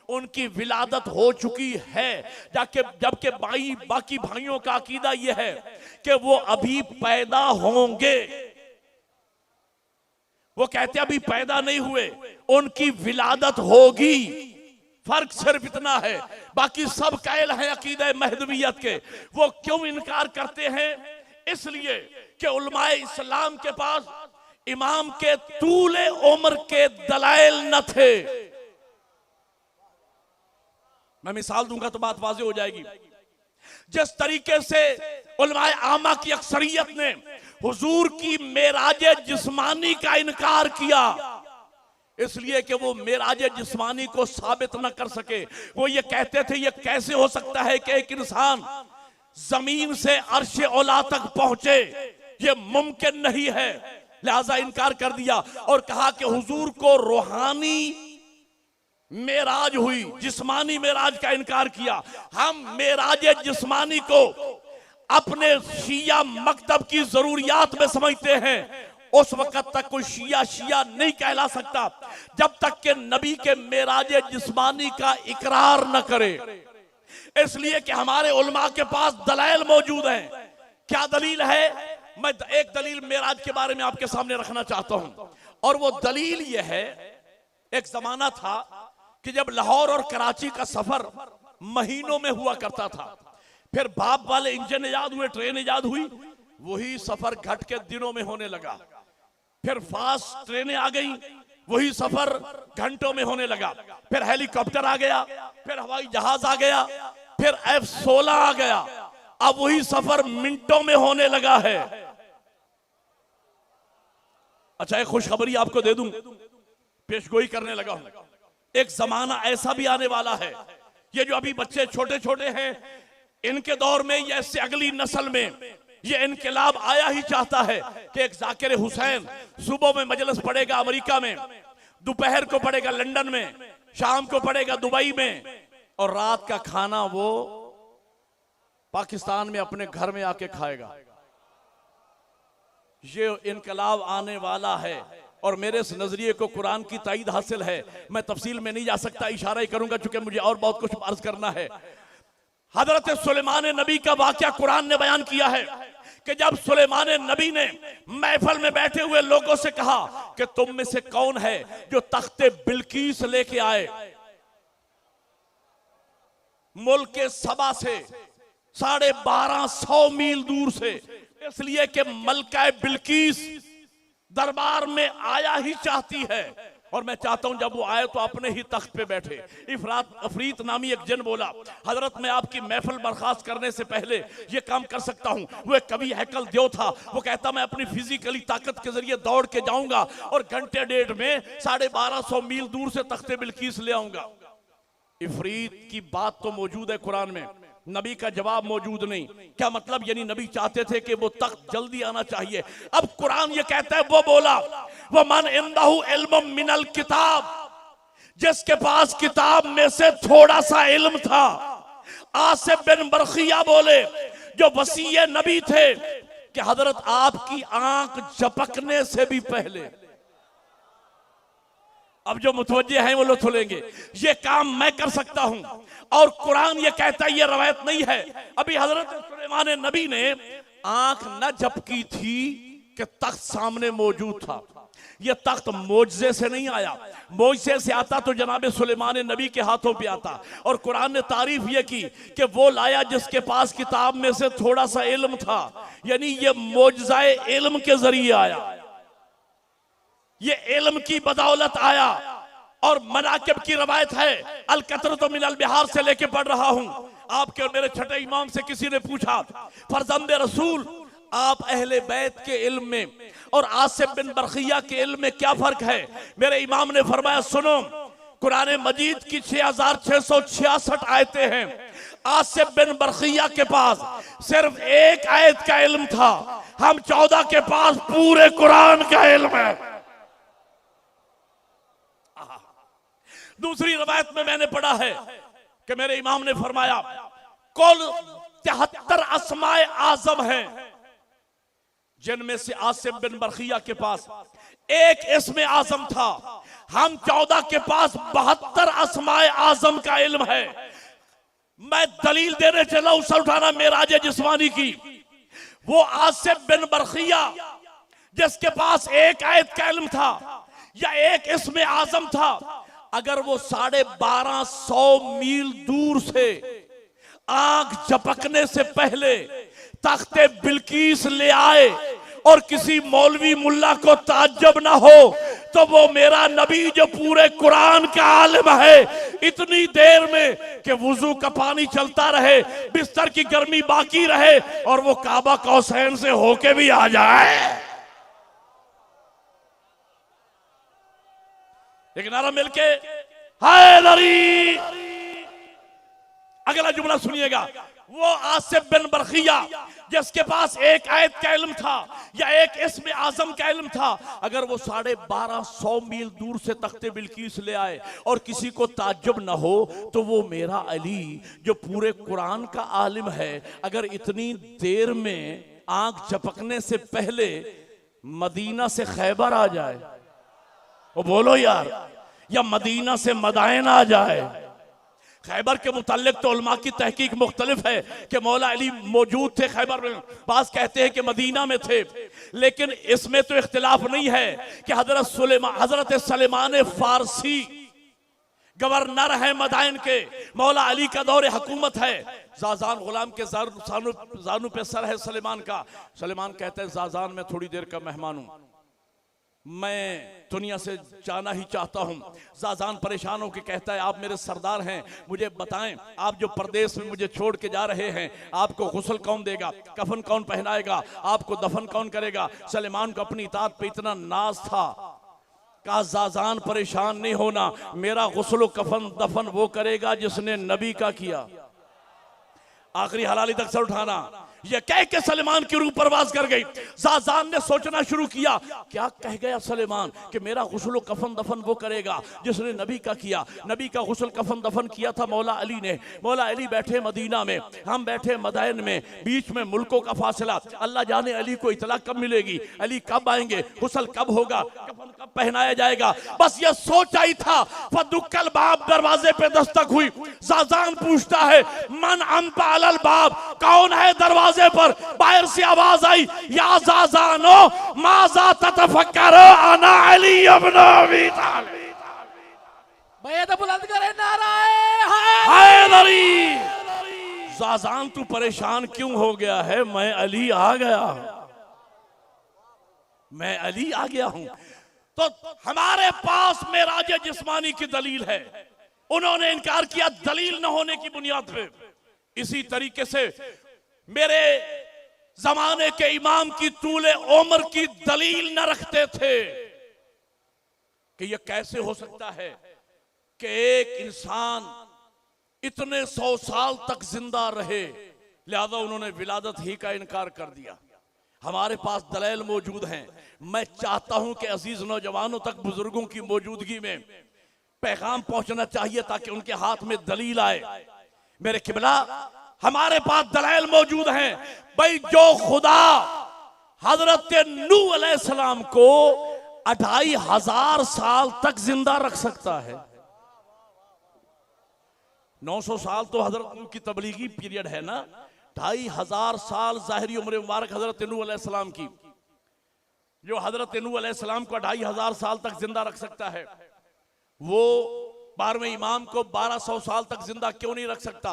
उनकी विलादत हो चुकी है। जबकि बाकी भाइयों का अकीदा यह है कि वो अभी पैदा होंगे। वो कहते अभी पैदा नहीं हुए, उनकी विलादत होगी। फर्क सिर्फ इतना है, बाकी सब कायल हैं अकीदे महदवियत के। वो क्यों इनकार करते हैं? इसलिए कि उलमाए इस्लाम के पास इमाम के तूले उम्र के दलाइल न थे। मैं मिसाल दूंगा तो बात वाज़ेह हो जाएगी। जिस तरीके से उलमाए आमा की अक्सरियत ने हुजूर की मेराजे जिस्मानी का इनकार किया, इसलिए कि वो मेराजे जिस्मानी को साबित न कर सके। वो ये कहते थे ये कैसे हो सकता है कि एक इंसान जमीन से अर्श औला तक पहुंचे, ये मुमकिन नहीं है। लिहाजा इनकार कर दिया और कहा कि हुजूर को रूहानी मेराज हुई, जिस्मानी मेराज का इनकार किया। हम मेराजे जिस्मानी को अपने शिया मकतब की जरूरियात में समझते हैं। उस वक्त तक कोई शिया नहीं कहला सकता जब तक कि नबी के मेराजे जिस्मानी का इकरार न करे। इसलिए कि हमारे उलमा के पास दलाइल मौजूद हैं। क्या दलील है? मैं एक दलील मेराज के बारे में आपके सामने रखना चाहता हूं, और वो दलील ये है, एक जमाना था कि जब लाहौर और कराची का सफर महीनों में हुआ करता था, फिर बाप वाले इंजन ईजाद हुए, ट्रेन ईजाद हुई, वही सफर घट के दिनों में होने लगा। फिर फास्ट ट्रेनें आ गई, वही सफर घंटों में होने लगा। फिर हेलीकॉप्टर आ गया, फिर हवाई जहाज आ गया, फिर F-16 आ गया। अब वही सफर मिनटों में होने लगा है। अच्छा, एक खुशखबरी आपको दे दूं, पेशगोई करने लगा हूं। एक जमाना ऐसा भी आने वाला है, ये जो अभी बच्चे छोटे छोटे हैं, इनके दौर में या इससे अगली नस्ल में ये इनकलाब आया ही चाहता है कि एक जाकिर हुसैन सुबह में मजलिस पढ़ेगा अमेरिका में, दोपहर को पढ़ेगा लंदन में, शाम को पढ़ेगा दुबई में, और रात का खाना वो पाकिस्तान में अपने घर में आके खाएगा। ये इनकलाब आने वाला है और मेरे इस नजरिए को कुरान की ताईद हासिल है। मैं तफसील में नहीं जा सकता, इशारा ही करूंगा चूंकि मुझे और बहुत कुछ अर्ज करना है। हजरत सुलेमान नबी का वाकया कुरान ने बयान किया है कि जब सुलेमान नबी ने महफिल में बैठे हुए लोगों से कहा कि तुम में से कौन है जो तख्ते बिल्कीस लेके आए, मुल्क के सबा से 1250 मील दूर से, इसलिए कि मलका बिल्कीस दरबार में आया ही चाहती है, और मैं चाहता हूं जब वो आए तो अपने ही तख्त पे बैठे। अफरीत नामी एक जिन बोला, हजरत मैं आपकी महफिल बर्खास्त करने से पहले ये काम कर सकता हूं। वो एक कवि हैकल देव था, वो कहता मैं अपनी फिजिकली ताकत के जरिए दौड़ के जाऊंगा और घंटे डेढ़ में 1250 मील दूर से तख्ते बिल्कीस ले आऊंगा। इफरीत की बात तो मौजूद है कुरान में, नबी का जवाब मौजूद नहीं। क्या मतलब? यानी नबी चाहते थे कि वो तख्त जल्दी आना चाहिए। अब कुरान ये कहता है, वो बोला वो मन इंदहु इल्मुम मिनल किताब, जिसके पास किताब में से थोड़ा सा इल्म था। आसिफ बिन बरखिया बोले जो वसीय नबी थे कि हजरत आपकी आंख झपकने से भी पहले, अब जो मुतवज्जे हैं वो लुत्फ लेंगे, ये काम मैं कर सकता हूं। और कुरान ये कहता है, ये रवायत नहीं है, अभी हजरत सुलेमान नबी ने आंख न झपकी थी कि तख्त सामने मौजूद था। ये तख्त मोजज़े से नहीं आया, मोजज़े से आता तो जनाब सुलेमान नबी के हाथों पे आता। और कुरान ने तारीफ ये की कि वो लाया जिसके पास किताब में से थोड़ा सा इल्म था, यानी ये मोजज़ाए इल्म के जरिए आया, ये इल्म की बदौलत आया। और मनाकिब की रवायत है, अल-कतरत मिनल बिहार से लेके पढ़ रहा हूं। आपके और मेरे छठे इमाम से किसी ने पूछा, फरजंद रसूल आप अहले बैत के इल्म में और आसिफ बिन बरखिया के इल्म में क्या फर्क है? मेरे इमाम ने फरमाया, सुनो, कुरान मजीद की 6666 आयतें हैं। आसिफ बिन बरखिया के पास सिर्फ एक आयत का इल्म था, हम 14 के पास पूरे कुरान का इल्म है। दूसरी रवायत में मैंने पढ़ा है कि मेरे इमाम ने फरमाया, कुल 73 अस्माए आजम हैं, जिनमें से आसिफ बिन बरखिया के पास एक इस्म आजम था। हम 14 के पास 72 अस्माए आजम का इल्म है। मैं दलील देने चला हूं सल्ताना मेराज जिस्मानी की। वो आसिफ बिन बरखिया जिसके पास एक आयत का इल्म था या एक इस्म आजम था, अगर वो 1250 मील दूर से आग झपकने से पहले तख्ते बिल्कीस ले आए और किसी मौलवी मुल्ला को ताज्जुब ना हो, तो वो मेरा नबी जो पूरे कुरान का आलिम है, इतनी देर में कि वुजू का पानी चलता रहे, बिस्तर की गर्मी बाकी रहे और वो काबा कौसैन से होके भी आ जाए। एक नारा मिलके हैदरी। अगला जुमला सुनिएगा। वो आसिफ बिन बरखिया जिसके पास एक आयत का इल्म था या एक इस्म आजम का इल्म था, अगर वो 1250 मील दूर से तख्ते बिल्कीस ले आए और किसी को ताज्जुब न हो, तो वो मेरा अली जो पूरे कुरान का आलिम है, अगर इतनी देर में आंख झपकने से पहले मदीना से खैबर आ जाए, वो बोलो यार, या मदीना से मदाइन आ जाए। खैबर के मुताल्लिक तो उलमा की तहकीक मुख्तलिफ है कि मौला अली मौजूद थे खैबर में, बास कहते हैं कि मदीना में थे, लेकिन इसमें तो इख्तिलाफ नहीं है कि हजरत सलेमान फारसी गवर्नर है मदाइन के, मौला अली का दौर हुकूमत है, जाजान गुलाम के जानू पे सर है सलेमान का। सलेमान कहते हैं जाजान में थोड़ी देर का मेहमान हूं, मैं दुनिया से जाना ही चाहता हूं। जाजान परेशान होकर कहता है आप मेरे सरदार हैं, मुझे बताएं आप जो परदेश में मुझे छोड़ के जा रहे हैं, आपको गुस्ल कौन देगा, कफन कौन पहनाएगा, आपको दफन कौन करेगा। सलेमान को अपनी इताअत पे इतना नाज था, कहा जाजान परेशान नहीं होना, मेरा गुस्ल कफन दफन वो करेगा जिसने नबी का किया। आखिरी हलाली तक सर उठाना, यह कह के सलेमान की रूह परवाज कर गई। जाजान ने सोचना शुरू किया, क्या कह गया सलेमान कि मेरा गुस्ल कफन दफन वो करेगा जिसने नबी का किया। नबी का गुस्ल कफन दफन किया था मौला अली ने। मौला अली बैठे मदीना में, हम बैठे मदाइन में, बीच में मुल्कों का फासला। अल्लाह जाने अली को इतला कब मिलेगी, अली कब आएंगे, गुस्ल कब होगा, कफन कब पहनाया जाएगा। बस यह सोचा ही था। फदुक्कल बाब, दरवाजे पे दस्तक हुई। जाजान पूछता है मन अंता अलल बाब, कौन है दरवाजे पर। बाहर से आवाज आई, या जाजानो माजा ततफक्करो अना अली इब्न अबी तालिब। भैया तो बुलंद करे नाराए हैदरी। जाजान तू परेशान क्यों हो गया है, मैं अली आ गया, मैं अली आ गया हूं। तो हमारे पास मेराज जिस्मानी की दलील है, उन्होंने इनकार किया दलील न होने की बुनियाद पे। इसी तरीके से मेरे जमाने के इमाम की तूले उम्र की दलील न रखते थे कि यह कैसे हो सकता है कि एक इंसान इतने 100 साल तक जिंदा रहे, लिहाजा उन्होंने विलादत ही का इनकार कर दिया। हमारे पास दलील मौजूद हैं। मैं चाहता हूं कि अजीज नौजवानों तक बुजुर्गों की मौजूदगी में पैगाम पहुंचना चाहिए ताकि उनके हाथ में दलील आए। मेरे किबला, हमारे पास दलाइल मौजूद हैं। भाई जो खुदा हजरत नूह अलैहिस्सलाम को 2500 साल तक जिंदा रख सकता है, 900 साल तो हजरत नूह की तबलीगी पीरियड है ना, 2500 साल जाहिरी उम्र मुबारक हजरत नूह अलैहिस्सलाम की, जो हजरत नूह अलैहिस्सलाम को 2500 साल तक जिंदा रख सकता है, वो 12वें इमाम को 1200 साल तक जिंदा क्यों नहीं रख सकता।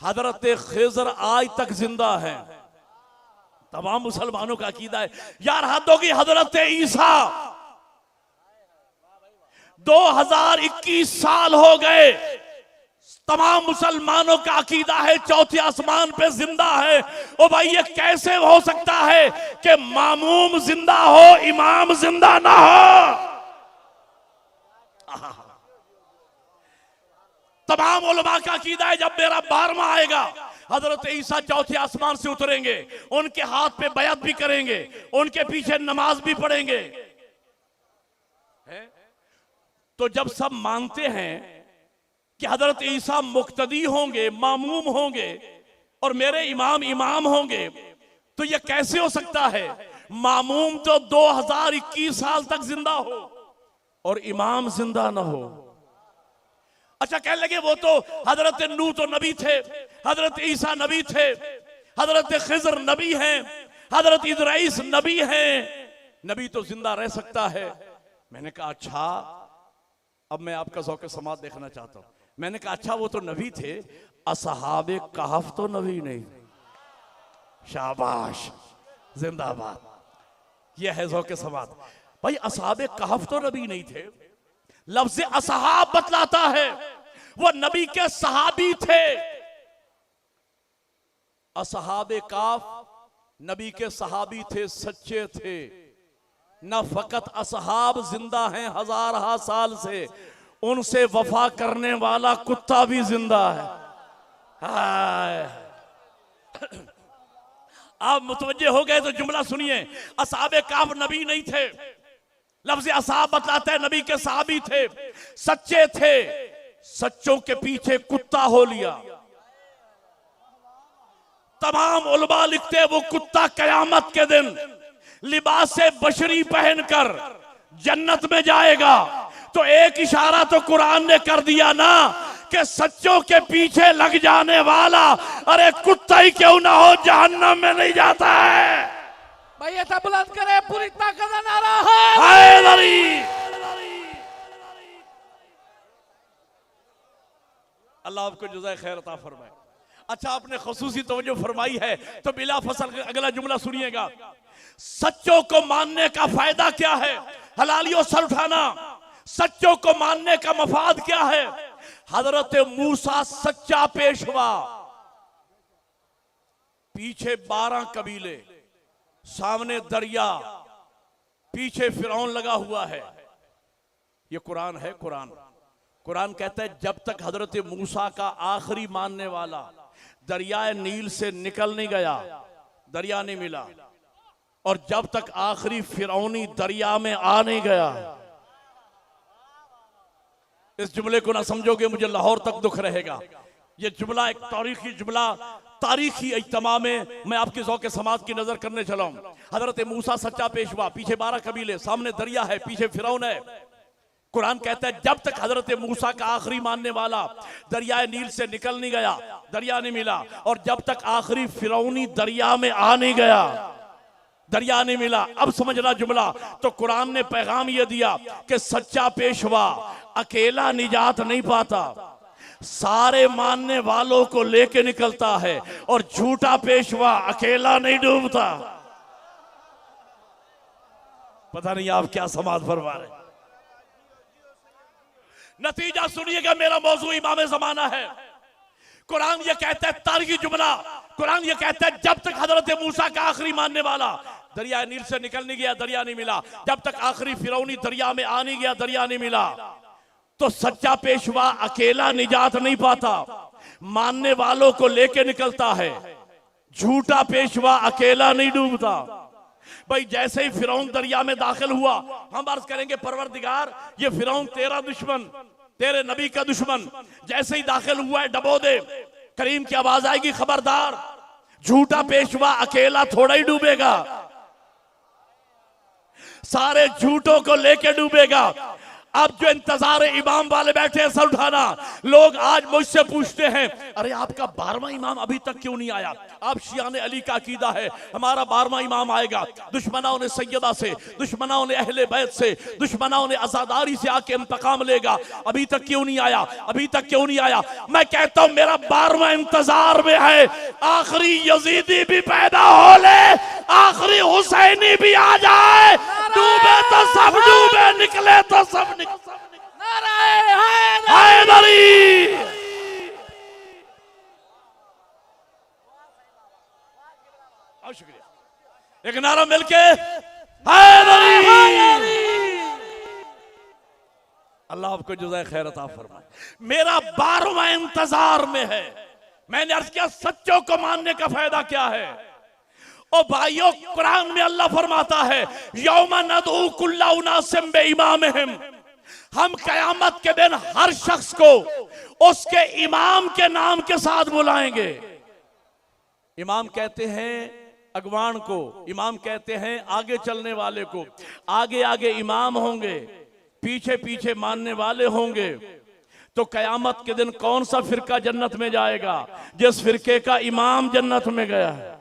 हजरत खिज़र आज तक जिंदा है। तमाम मुसलमानों का अकीदा है यार हद होगी। हजरत ईसा 2021 साल हो गए, तमाम मुसलमानों का अकीदा है चौथे आसमान पे जिंदा है। ओ भाई ये कैसे हो सकता है कि मामूम जिंदा हो इमाम जिंदा ना हो। तमाम उलमा का अकीदा है जब मेरा 12वां आएगा हजरत ईसा चौथे आसमान से उतरेंगे, उनके हाथ पे बयात भी करेंगे, उनके पीछे नमाज भी पढ़ेंगे। तो जब सब मानते हैं कि हजरत ईसा मुक्तदी होंगे, मामूम होंगे और मेरे इमाम इमाम होंगे, तो यह कैसे हो सकता है मामूम तो 2021 साल तक जिंदा हो और इमाम जिंदा ना हो। अच्छा कहने लगे वो तो हजरत नूह तो नबी थे, हजरत ईसा नबी थे, हजरत खिज़र नबी हैं, हजरत इदरीस नबी हैं, नबी तो जिंदा रह सकता है। मैंने कहा अच्छा अब मैं आपका ज़ौक़े समात देखना चाहता हूं। मैंने कहा अच्छा वो तो नबी थे, असहाबे कहफ तो नबी नहीं। शाबाश, जिंदाबाद, यह है ज़ौक़े समात। भाई असहाबे कहफ तो नबी नहीं थे। लफ्ज़ असहाब बतलाता है वो नबी के सहाबी थे। असहाबे कहफ नबी के सहाबी थे, सच्चे थे। न फकत असहाब जिंदा हैं हजारहा साल से, उनसे वफा करने वाला कुत्ता भी जिंदा है। आप मुतवज्जे हो गए तो जुमला सुनिए। असहाबे कहफ नबी नहीं थे। लफ्ज़ असहाब बतलाता है नबी के सहाबी थे, सच्चे थे। सच्चों के पीछे कुत्ता हो लिया। तमाम उलमा लिखते वो कुत्ता कयामत के दिन लिबासे बशरी पहनकर जन्नत में जाएगा। तो एक इशारा तो कुरान ने कर दिया ना कि सच्चों के पीछे लग जाने वाला, अरे कुत्ता ही क्यों ना हो, जहन्नम में नहीं जाता है। भाई ऐसा बुलंद करे, पूरी ताकत का नारा है। अल्लाह आपको जज़ाए खैर अता फरमाए। अच्छा, आपने खसूसी तवज्जो फरमाई है तो बिला फसल अगला जुमला सुनिएगा। सच्चों को मानने का फायदा क्या है? हलालियों सर उठाना। सच्चों को मानने का मफाद क्या है? हजरत मूसा सच्चा पेशवा, पीछे 12 कबीले, सामने दरिया, पीछे फिरौन लगा हुआ है। ये कुरान है। कुरान कहता है जब तक हजरत मूसा का आखिरी मानने वाला दरियाए नील से निकल नहीं गया, दरिया नहीं मिला, और जब तक आखिरी फिरौनी दरिया में आ नहीं गया। इस जुमले को ना समझोगे मुझे लाहौर तक दुख रहेगा। ये जुमला एक तारीखी जुमला, तारीखी इज्तिमा में मैं आपके ज़ौक़े समात की नजर करने चला हूं। हजरत मूसा सच्चा पेशवा, पीछे 12 कबीले, सामने दरिया है, पीछे फिरौन है। कुरान कहता है जब तक हजरत मूसा का आखिरी मानने वाला दरियाए नील से निकल नहीं गया, दरिया नहीं मिला, और जब तक आखिरी फिरौनी दरिया में आ नहीं गया, दरिया नहीं मिला। अब समझना जुमला। तो कुरान ने पैगाम यह दिया कि सच्चा पेशवा अकेला निजात नहीं पाता, सारे मानने वालों को लेके निकलता है, और झूठा पेशवा अकेला नहीं डूबता। पता नहीं आप क्या समाज फरमा रहे। नतीजा सुनिएगा, मेरा मौजू इमाम ज़माना है। कुरान ये कहता है, तारीखी जुमला, कुरान ये कहता है जब तक हजरत मूसा का आखिरी मानने वाला दरिया नील से निकल नहीं गया, दरिया नहीं मिला, जब तक आखिरी फिरौनी दरिया में आ नहीं गया, दरिया नहीं मिला, तो सच्चा पेशवा अकेला निजात नहीं पाता, मानने वालों को लेके निकलता है। झूठा पेशवा अकेला नहीं डूबता। भाई जैसे ही फिरौन दरिया में दाखिल हुआ, हम अर्ज करेंगे परवरदिगार ये फिरौन तेरा दुश्मन, तेरे नबी का दुश्मन, जैसे ही दाखिल हुआ है डबो दे। करीम की आवाज आएगी, खबरदार, झूठा पेशवा अकेला थोड़ा ही डूबेगा, सारे झूठों को लेके डूबेगा। अब जो इंतजार इमाम वाले बैठे हैं, सर उठाना। लोग आज मुझसे पूछते हैं अरे आपका 12वां इमाम अभी तक क्यों नहीं आया? आप शियान अली का अकीदा है हमारा 12वां इमाम आएगा। दुश्मनाओं ने सैयदा से, दुश्मनाओं ने अहले बैत से, दुश्मनाओं ने अज़ादारी से आके इंतकाम लेगा। अभी तक क्यों नहीं आया? अभी तक क्यों नहीं आया? मैं कहता हूं मेरा 12वां इंतजार में है। आखिरी यजीदी भी पैदा हो ले, आखिरी हुसैनी भी आ जाए, डूबे तो सब डूबे, निकले तो सब निकले। शुक्रिया। एक नारा मिलके हैदरी। अल्लाह आपको जज़ाए खैर अता फरमाए। मेरा 12वां इंतजार में है। मैंने अर्ज किया सच्चों को मानने का फायदा क्या है? ओ भाइयों, कुरान में अल्लाह फरमाता है यौमा नदू कुल्ला उनासिम बिइमामिहिम, हम कयामत के दिन हर शख्स को उसके इमाम के नाम के साथ बुलाएंगे। इमाम कहते हैं अगवान को, इमाम कहते हैं आगे चलने वाले को। आगे आगे इमाम होंगे, पीछे पीछे मानने वाले होंगे। तो कयामत के दिन कौन सा फिरका जन्नत में जाएगा? जिस फिरके का इमाम जन्नत में गया है।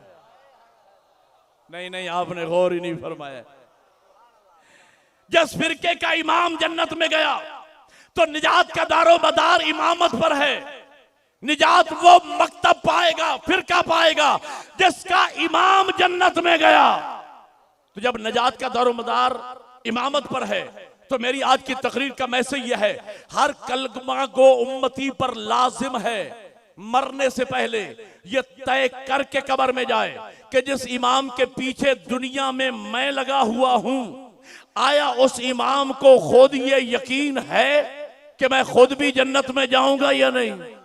नहीं नहीं, आपने गौर ही नहीं फरमाया। जिस फिरके का इमाम जन्नत में गया, तो निजात का दारो मदार इमामत पर है। निजात वो मकतब पाएगा, फिरका पाएगा जिसका इमाम जन्नत में गया। तो जब निजात का दारो मदार इमामत पर है तो मेरी आज की तकरीर का मैसेज यह है, हर कलमा गो उम्मती पर लाजिम है मरने से पहले ये तय करके कब्र में जाए कि जिस इमाम के पीछे दुनिया में मैं लगा हुआ हूं, आया उस इमाम को खुद ये यकीन है कि मैं खुद भी जन्नत में जाऊंगा या नहीं।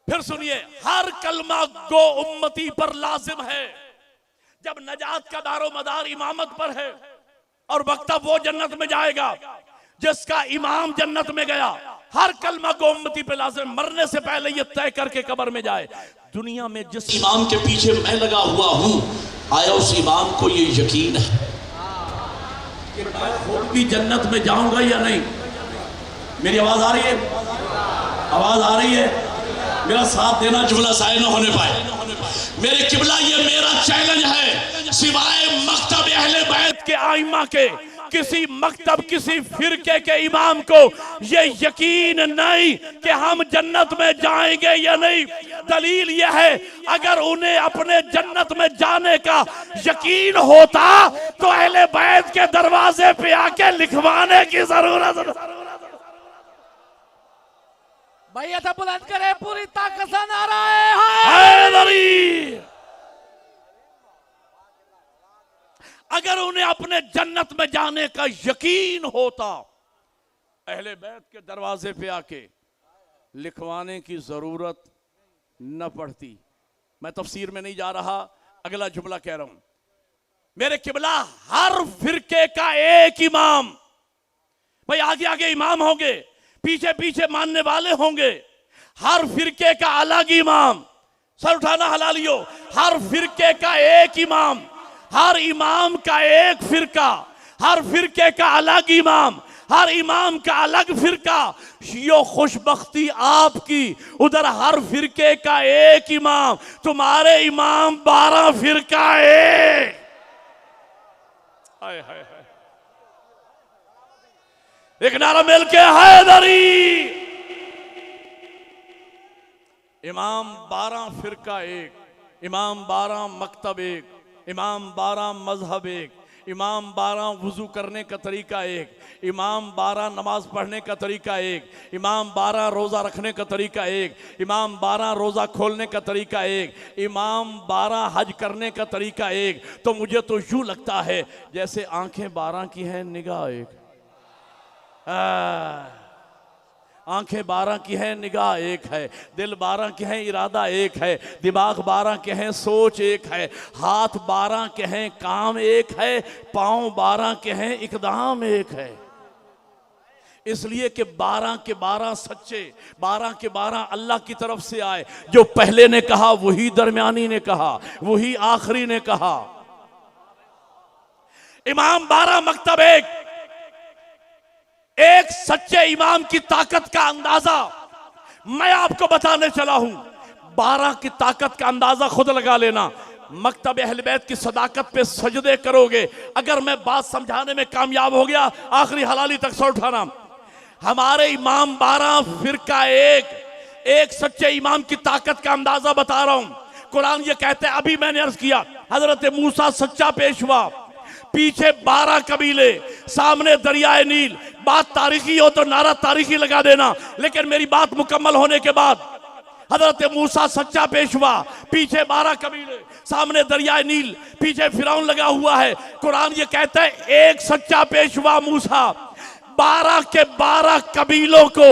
फिर सुनिए, हर कलमा गो उम्मती पर लाजिम है। जब नजात का दारो मदार इमामत पर है और वक्ता वो जन्नत में जाएगा जिसका इमाम जन्नत में गया, हर कलमा गो उम्मती पर लाजिम, मरने से पहले ये तय करके कब्र में जाए, दुनिया में जिस इमाम के पीछे मैं लगा हुआ हूं, आया उस इमाम को ये यकीन है कि मैं खुद भी जन्नत में जाऊंगा या नहीं। मेरी आवाज आ रही है? आवाज आ रही है? मेरा साथ देना, जुमला ज़ाय न होने पाए। मेरे किबला, ये मेरा चैलेंज है, सिवाय मकतब अहले बैत के आइमा के किसी मकतब, किसी फिरके के इमाम को ये यकीन नहीं कि हम जन्नत में जाएंगे या नहीं। दलील यह है, अगर उन्हें अपने जन्नत में जाने का यकीन होता तो अहले बैत के दरवाजे पे आके लिखवाने की जरूरत। भैया था बुलंद करे, पूरी ताकत से नारा है हैदरी। अगर उन्हें अपने जन्नत में जाने का यकीन होता, अहले बैत के दरवाजे पे आके लिखवाने की जरूरत न पड़ती। मैं तफसीर में नहीं जा रहा, अगला जुमला कह रहा हूं। मेरे किबला, हर फिरके का एक इमाम, भाई आगे आगे इमाम होंगे, पीछे पीछे मानने वाले होंगे, हर फिरके का अलग इमाम। सर उठाना हलालियो, हर फिरके का एक इमाम, हर इमाम का एक फिरका, हर फिरके का अलग इमाम, हर इमाम का अलग फिरका। यो खुशबख्ती आपकी, उधर हर फिरके का एक इमाम, तुम्हारे इमाम 12 फिरका एक। हाय हाय हाय, एक नारा मिलके हैदरी। इमाम 12 फिरका एक, इमाम 12 मकतब एक, इमाम 12 मजहब एक, इमाम 12 वुजू करने का तरीका एक, इमाम 12 नमाज पढ़ने का तरीका एक, इमाम 12 रोज़ा रखने का तरीका एक, इमाम 12 रोज़ा खोलने का तरीका एक, इमाम 12 हज करने का तरीका एक। तो मुझे तो यूँ लगता है जैसे आंखें 12 की हैं, निगाह एक। आंखें 12 की हैं, निगाह एक है, दिल 12 के हैं, इरादा एक है, दिमाग 12 के हैं, सोच एक है, हाथ 12 के हैं, काम एक है, पाँव 12 के हैं, इकदाम एक है। इसलिए कि 12 के 12 सच्चे, 12 के 12 अल्लाह की तरफ से आए। जो पहले ने कहा वही दरमियानी ने कहा, वही आखिरी ने कहा। इमाम 12 मकतब एक सच्चे इमाम की ताकत का अंदाजा मैं आपको बताने चला हूं। 12 की ताकत का अंदाजा खुद लगा लेना। मकतब अहले बैत की सदाकत पे सजदे करोगे। अगर मैं बात समझाने में कामयाब हो गया, आखिरी हलाली तक सर उठाना। हमारे इमाम 12 फिरका एक सच्चे इमाम की ताकत का अंदाजा बता रहा हूं। कुरान ये कहते हैं, अभी मैंने अर्ज किया, हजरत मूसा सच्चा पेशवा, पीछे 12 कबीले, सामने दरियाए नील। बात तारीखी हो तो नारा तारीखी लगा देना, लेकिन मेरी बात मुकम्मल होने के बाद, हजरत मूसा सच्चा पेशवा, पीछे 12 कबीले, सामने दरियाए नील, पीछे फिरौन लगा हुआ है। कुरान ये कहता है, एक सच्चा पेशवा मूसा 12 के 12 कबीलों को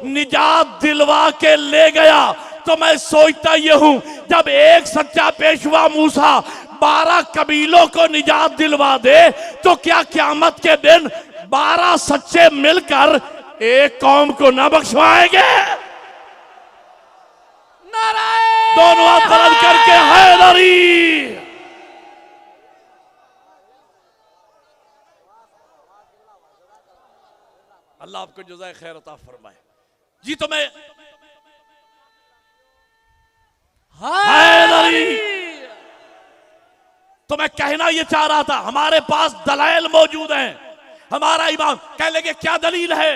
निजात दिलवा के ले गया। तो मैं सोचता ये हूं, जब एक सच्चा पेशवा मूसा 12 कबीलों को निजात दिलवा दे, तो क्या क़यामत के दिन 12 सच्चे मिलकर एक कौम को न बख्शवाएंगे? नाराए दोनों हाथ बुलंद करके हैदरी। अल्लाह आपको जज़ाए खैर अता फरमाए। जी तो मैं हैदरी तो मैं कहना यह चाह रहा था, हमारे पास दलाइल मौजूद हैं। हमारा इमाम कह लगे क्या दलील है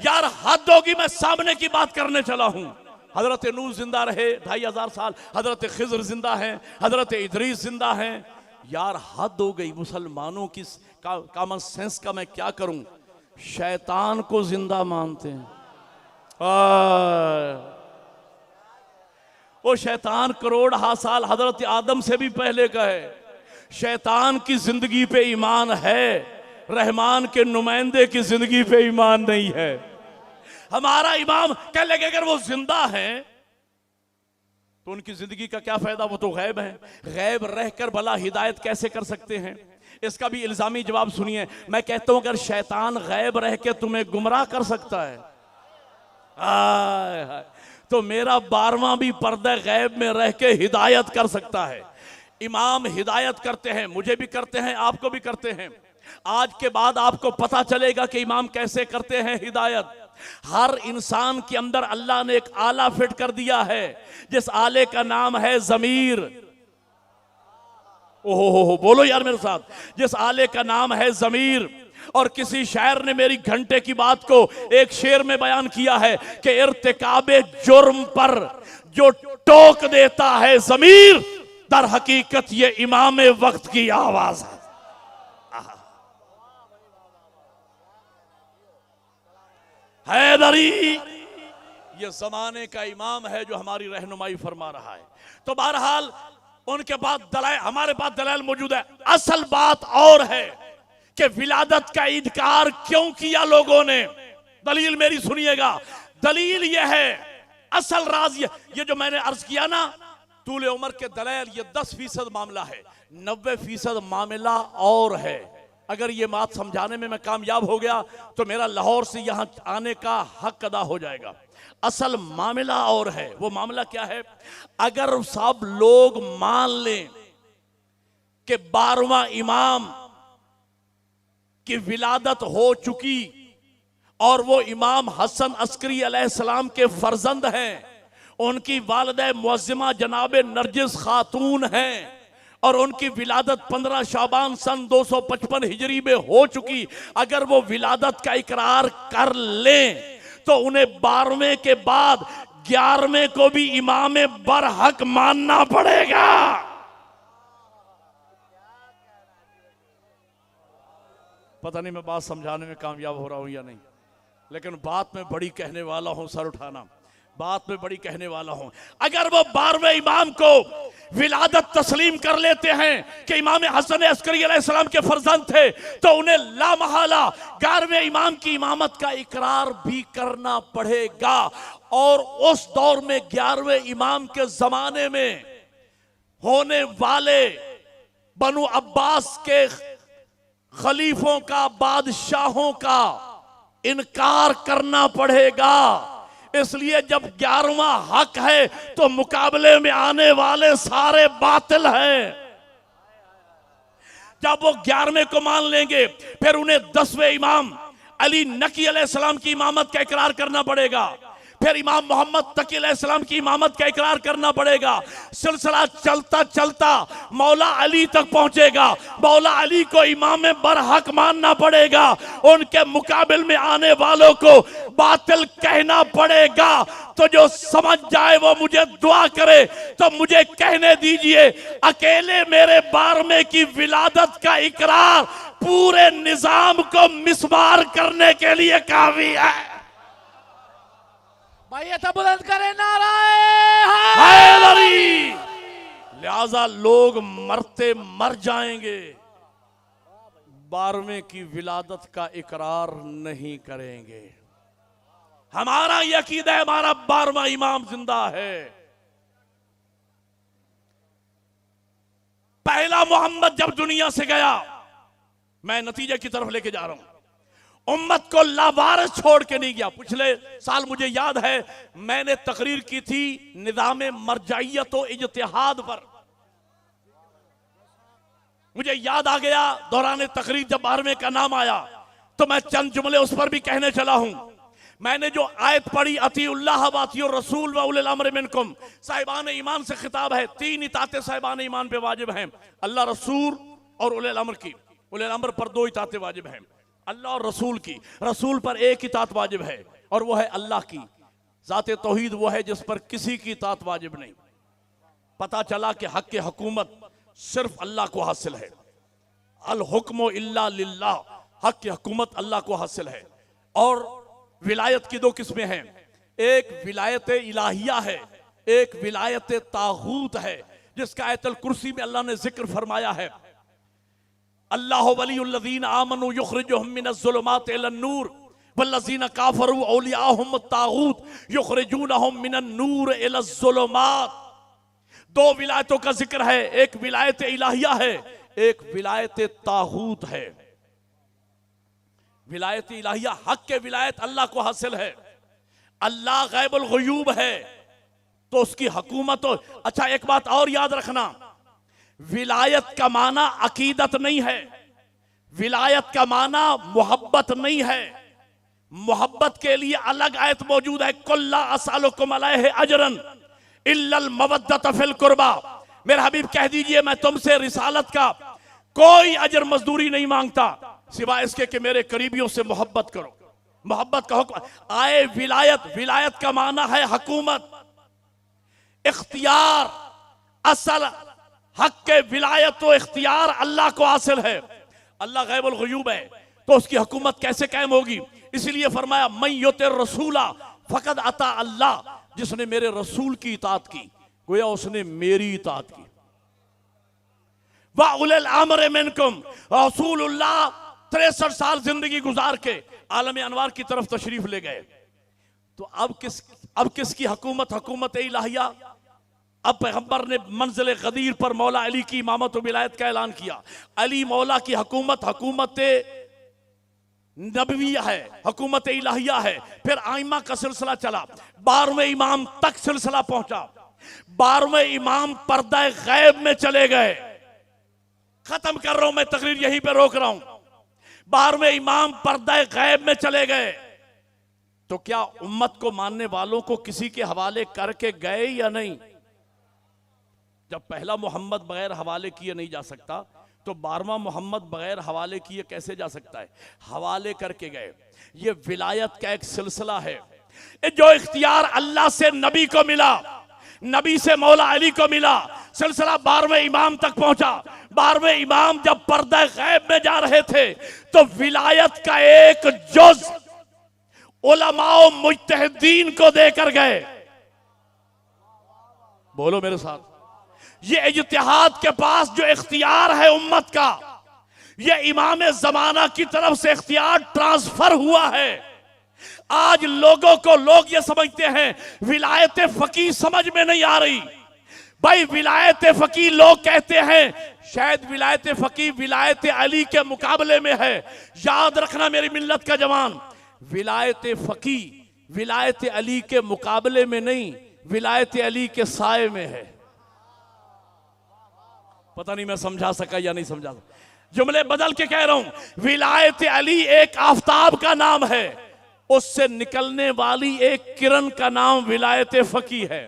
यार, हद होगी, मैं सामने की बात करने चला हूं। हजरत नूह जिंदा रहे 2500 साल, हजरत खिजर जिंदा हैं, हजरत इदरीस जिंदा हैं। यार हद हो गई, मुसलमानों की कॉमन सेंस का मैं क्या करूं, शैतान को जिंदा मानते हैं। वो शैतान करोड़ साल हजरत आदम से भी पहले का है। शैतान की जिंदगी पे ईमान है, रहमान के नुमाइंदे की जिंदगी पे ईमान नहीं है। हमारा इमाम कह लगे अगर वो जिंदा हैं तो उनकी जिंदगी का क्या फायदा, वो तो गैब है। गैब रहकर भला हिदायत कैसे कर सकते हैं? इसका भी इल्जामी जवाब सुनिए। मैं कहता हूं अगर शैतान गैब रह के तुम्हें गुमराह कर सकता है, तो मेरा 12वां भी पर्दा गैब में रह के हिदायत कर सकता है। इमाम हिदायत करते हैं, मुझे भी करते हैं, आपको भी करते हैं। आज के बाद आपको पता चलेगा कि इमाम कैसे करते हैं हिदायत। हर इंसान के अंदर अल्लाह ने एक आला फिट कर दिया है, जिस आले का नाम है ज़मीर। ओहो बोलो यार मेरे साथ, जिस आले का नाम है ज़मीर। और किसी शायर ने मेरी घंटे की बात को एक शेर में बयान किया है कि इर्तिकाबे जुर्म पर जो टोक देता है ज़मीर, दर हकीकत ये इमाम वक्त की आवाज है। हैदरी ये जमाने का इमाम है जो हमारी रहनुमाई फरमा रहा है। तो बहरहाल उनके पास दलाइल, हमारे पास दलाइल मौजूद है। असल बात और है कि विलादत का इनकार क्यों किया लोगों ने। दलील मेरी सुनिएगा, दलील यह है, असल राज ये जो मैंने अर्ज किया ना, तूले उमर के दलाइल ये 10% मामला है, 90% मामला और है। अगर ये बात समझाने में मैं कामयाब हो गया तो मेरा लाहौर से यहां आने का हक अदा हो जाएगा। असल मामला और है। वो मामला क्या है? अगर सब लोग मान लें कि 12वां इमाम की विलादत हो चुकी और वो इमाम हसन अस्करी अलैहिस्सलाम के फर्जंद हैं, उनकी वालिदा मुअज्जिमा जनाबे नरजिस खातून हैं और उनकी विलादत 15 शाबान सन 255 हिजरी में हो चुकी, अगर वो विलादत का इकरार कर लें तो उन्हें 12वें के बाद 11वें को भी इमाम बरहक मानना पड़ेगा। पता नहीं मैं बात समझाने में कामयाब हो रहा हूं या नहीं, लेकिन बात में बड़ी कहने वाला हूं, सर उठाना, बात में बड़ी कहने वाला हूं। अगर वो 12वें इमाम को विलादत तस्लीम कर लेते हैं कि इमाम हसन अस्करी अलैहिस्सलाम के फर्जंद थे, तो उन्हें लामहला 11वें इमाम की इमामत का इकरार भी करना पड़ेगा। और उस दौर में 11वें इमाम के जमाने में होने वाले बनु अब्बास के खलीफों का, बादशाहों का इनकार करना पड़ेगा। इसलिए जब 11वां हक है तो मुकाबले में आने वाले सारे बातिल हैं। जब वो 11वें को मान लेंगे फिर उन्हें 10वें इमाम अली नकी अलैहिस्सलाम की इमामत का इकरार करना पड़ेगा, फिर इमाम मोहम्मद तकी अलैहिस्सलाम की इमामत का इकरार करना पड़ेगा। सिलसिला चलता चलता मौला अली तक पहुंचेगा। मौला अली को इमाम बरहक मानना पड़ेगा, उनके मुकाबिल में आने वालों को बातिल कहना पड़ेगा। तो जो समझ जाए वो मुझे दुआ करे। तो मुझे कहने दीजिए, अकेले मेरे 12वें की विलादत का इकरार पूरे निजाम को मिसमार करने के लिए काफी है। भाई ये तो बुलंद करे नाराए हैदरी। लिहाजा लोग मरते मर जाएंगे, 12वें की विलादत का इकरार नहीं करेंगे। हमारा यकीन है हमारा 12वां इमाम जिंदा है। पहला मोहम्मद जब दुनिया से गया, मैं नतीजे की तरफ लेके जा रहा हूं, उम्मत को लावारिस छोड़ के नहीं गया। पिछले साल मुझे याद है मैंने तकरीर की थी निज़ाम मरजाइयत व इज्तिहाद पर। मुझे याद आ गया दौरान तकरीर जब 12वें का नाम आया तो मैं चंद जुमले उस पर भी कहने चला हूं। मैंने जो आयत पढ़ी अतीउल्लाह व अतीउर रसूल व उलिल अम्र मिनकुम, साहिबान ईमान से खिताब है। 3 इताअतें साहिबान ईमान पे वाजिब हैं, अल्लाह रसूल और उलिल अम्र की। उलिल अम्र पर 2 इताअतें वाजिब हैं, अल्लाह और रसूल की। रसूल पर 1 इताअत वाजिब है और वो है अल्लाह की। ज़ाते तौहीद वो है जिस पर किसी की इताअत वाजिब नहीं। पता चला कि हक की हुकूमत सिर्फ अल्लाह को हासिल है। अल हुक्मु इल्ला लिल्लाह, हक की हुकूमत अल्लाह को हासिल है। और विलायत की 2 किस्में हैं, एक विलायत इलाहिया है, एक विलायत तागूत है, जिसका आयतुल कुर्सी में अल्लाह ने जिक्र फरमाया है, अल्लाह वलियुल्लज़ीना आमनू युखरिजुहुम मिनज़्ज़ुलुमाति इलन-नूर वल्लज़ीना काफ़रू औलियाहुम अत-तागूत युखरिजूनहुम मिनन-नूर इलज़्ज़ुलुमात। 2 विलायतों का जिक्र है, एक विलायत इलाहिया है, एक विलायत तागूत है। विलायत इलाहिया हक के विलायत अल्लाह को हासिल है। अल्लाह गैबुल गुयूब है तो उसकी हुकूमत हो। अच्छा, एक बात और याद रखना, विलायत का माना अकीदत नहीं है, विलायत का माना मोहब्बत नहीं है। मोहब्बत के लिए अलग आयत मौजूद है, कुल्ला असअलुकुम अलैहि अजरन इल्लल मवद्दत फिल कुर्बा। मेरे हबीब कह दीजिए, मैं तुमसे रिसालत का कोई अजर मजदूरी नहीं मांगता सिवाय इसके कि मेरे करीबियों से मोहब्बत करो। मोहब्बत का हुक्म आए। विलायत, विलायत का माना है हुकूमत, इख्तियार। असल हक के विलायत तो इख्तियार अल्लाह को हासिल है। अल्लाह गैबुल गुयूब है तो उसकी हुकूमत कैसे कायम होगी? इसलिए फरमाया मन युतिर रसूला फकद अता अल्लाह, जिसने मेरे रसूल की इताअत की गोया उसने मेरी इताअत की। व उलिल अम्र मिनकुम, रसूलुल्लाह 63 साल जिंदगी गुजार के आलम अनवार की तरफ तशरीफ ले गए। तो अब किसकी हुकूमत? हुकूमत इलाहिया। अब पैगंबर ने मंजिल गदीर पर मौला अली की इमामत और विलायत का ऐलान किया। अली मौला की हुकूमत हुकूमत नबविया है, हुकूमत इलाहिया है। फिर आइमा का सिलसिला चला, 12वें इमाम तक सिलसिला पहुंचा। 12वें इमाम पर्दा गैब में चले गए। खत्म कर रहा हूं मैं तकरीर, यहीं पे रोक रहा हूं। 12वें इमाम पर्दा गैब में चले गए। तो क्या उम्मत को मानने वालों को किसी के हवाले करके गए या नहीं? जब पहला मोहम्मद बगैर हवाले किए नहीं जा सकता, तो 12वां मोहम्मद बगैर हवाले किए कैसे जा सकता है? हवाले करके गए। ये विलायत का एक सिलसिला है। जो इख्तियार अल्लाह से नबी को मिला, नबी से मौला अली को मिला, सिलसिला 12वें इमाम तक पहुंचा। 12वें इमाम जब पर्दा गैब में जा रहे थे तो विलायत का एक जुज उलमाओ मुज्तहिदीन को देकर गए। बोलो मेरे साथ, ये इज्तिहाद के पास जो इख्तियार है उम्मत का, ये इमाम जमाना की तरफ से इख्तियार ट्रांसफर हुआ है। आज लोग ये समझते हैं विलायत फकीह समझ में नहीं आ रही। भाई विलायत फकीह लोग कहते हैं शायद विलायत फकीह विलायत अली के मुकाबले में है। याद रखना मेरी मिल्लत का जवान, विलायत फकीह विलायत अली के मुकाबले में नहीं, विलायत अली के साए में है। पता नहीं मैं समझा सका या नहीं समझा सका, जुमले बदल के कह रहा हूं। विलायत अली एक आफताब का नाम है, उससे निकलने वाली एक किरण का नाम विलायत फकीह है।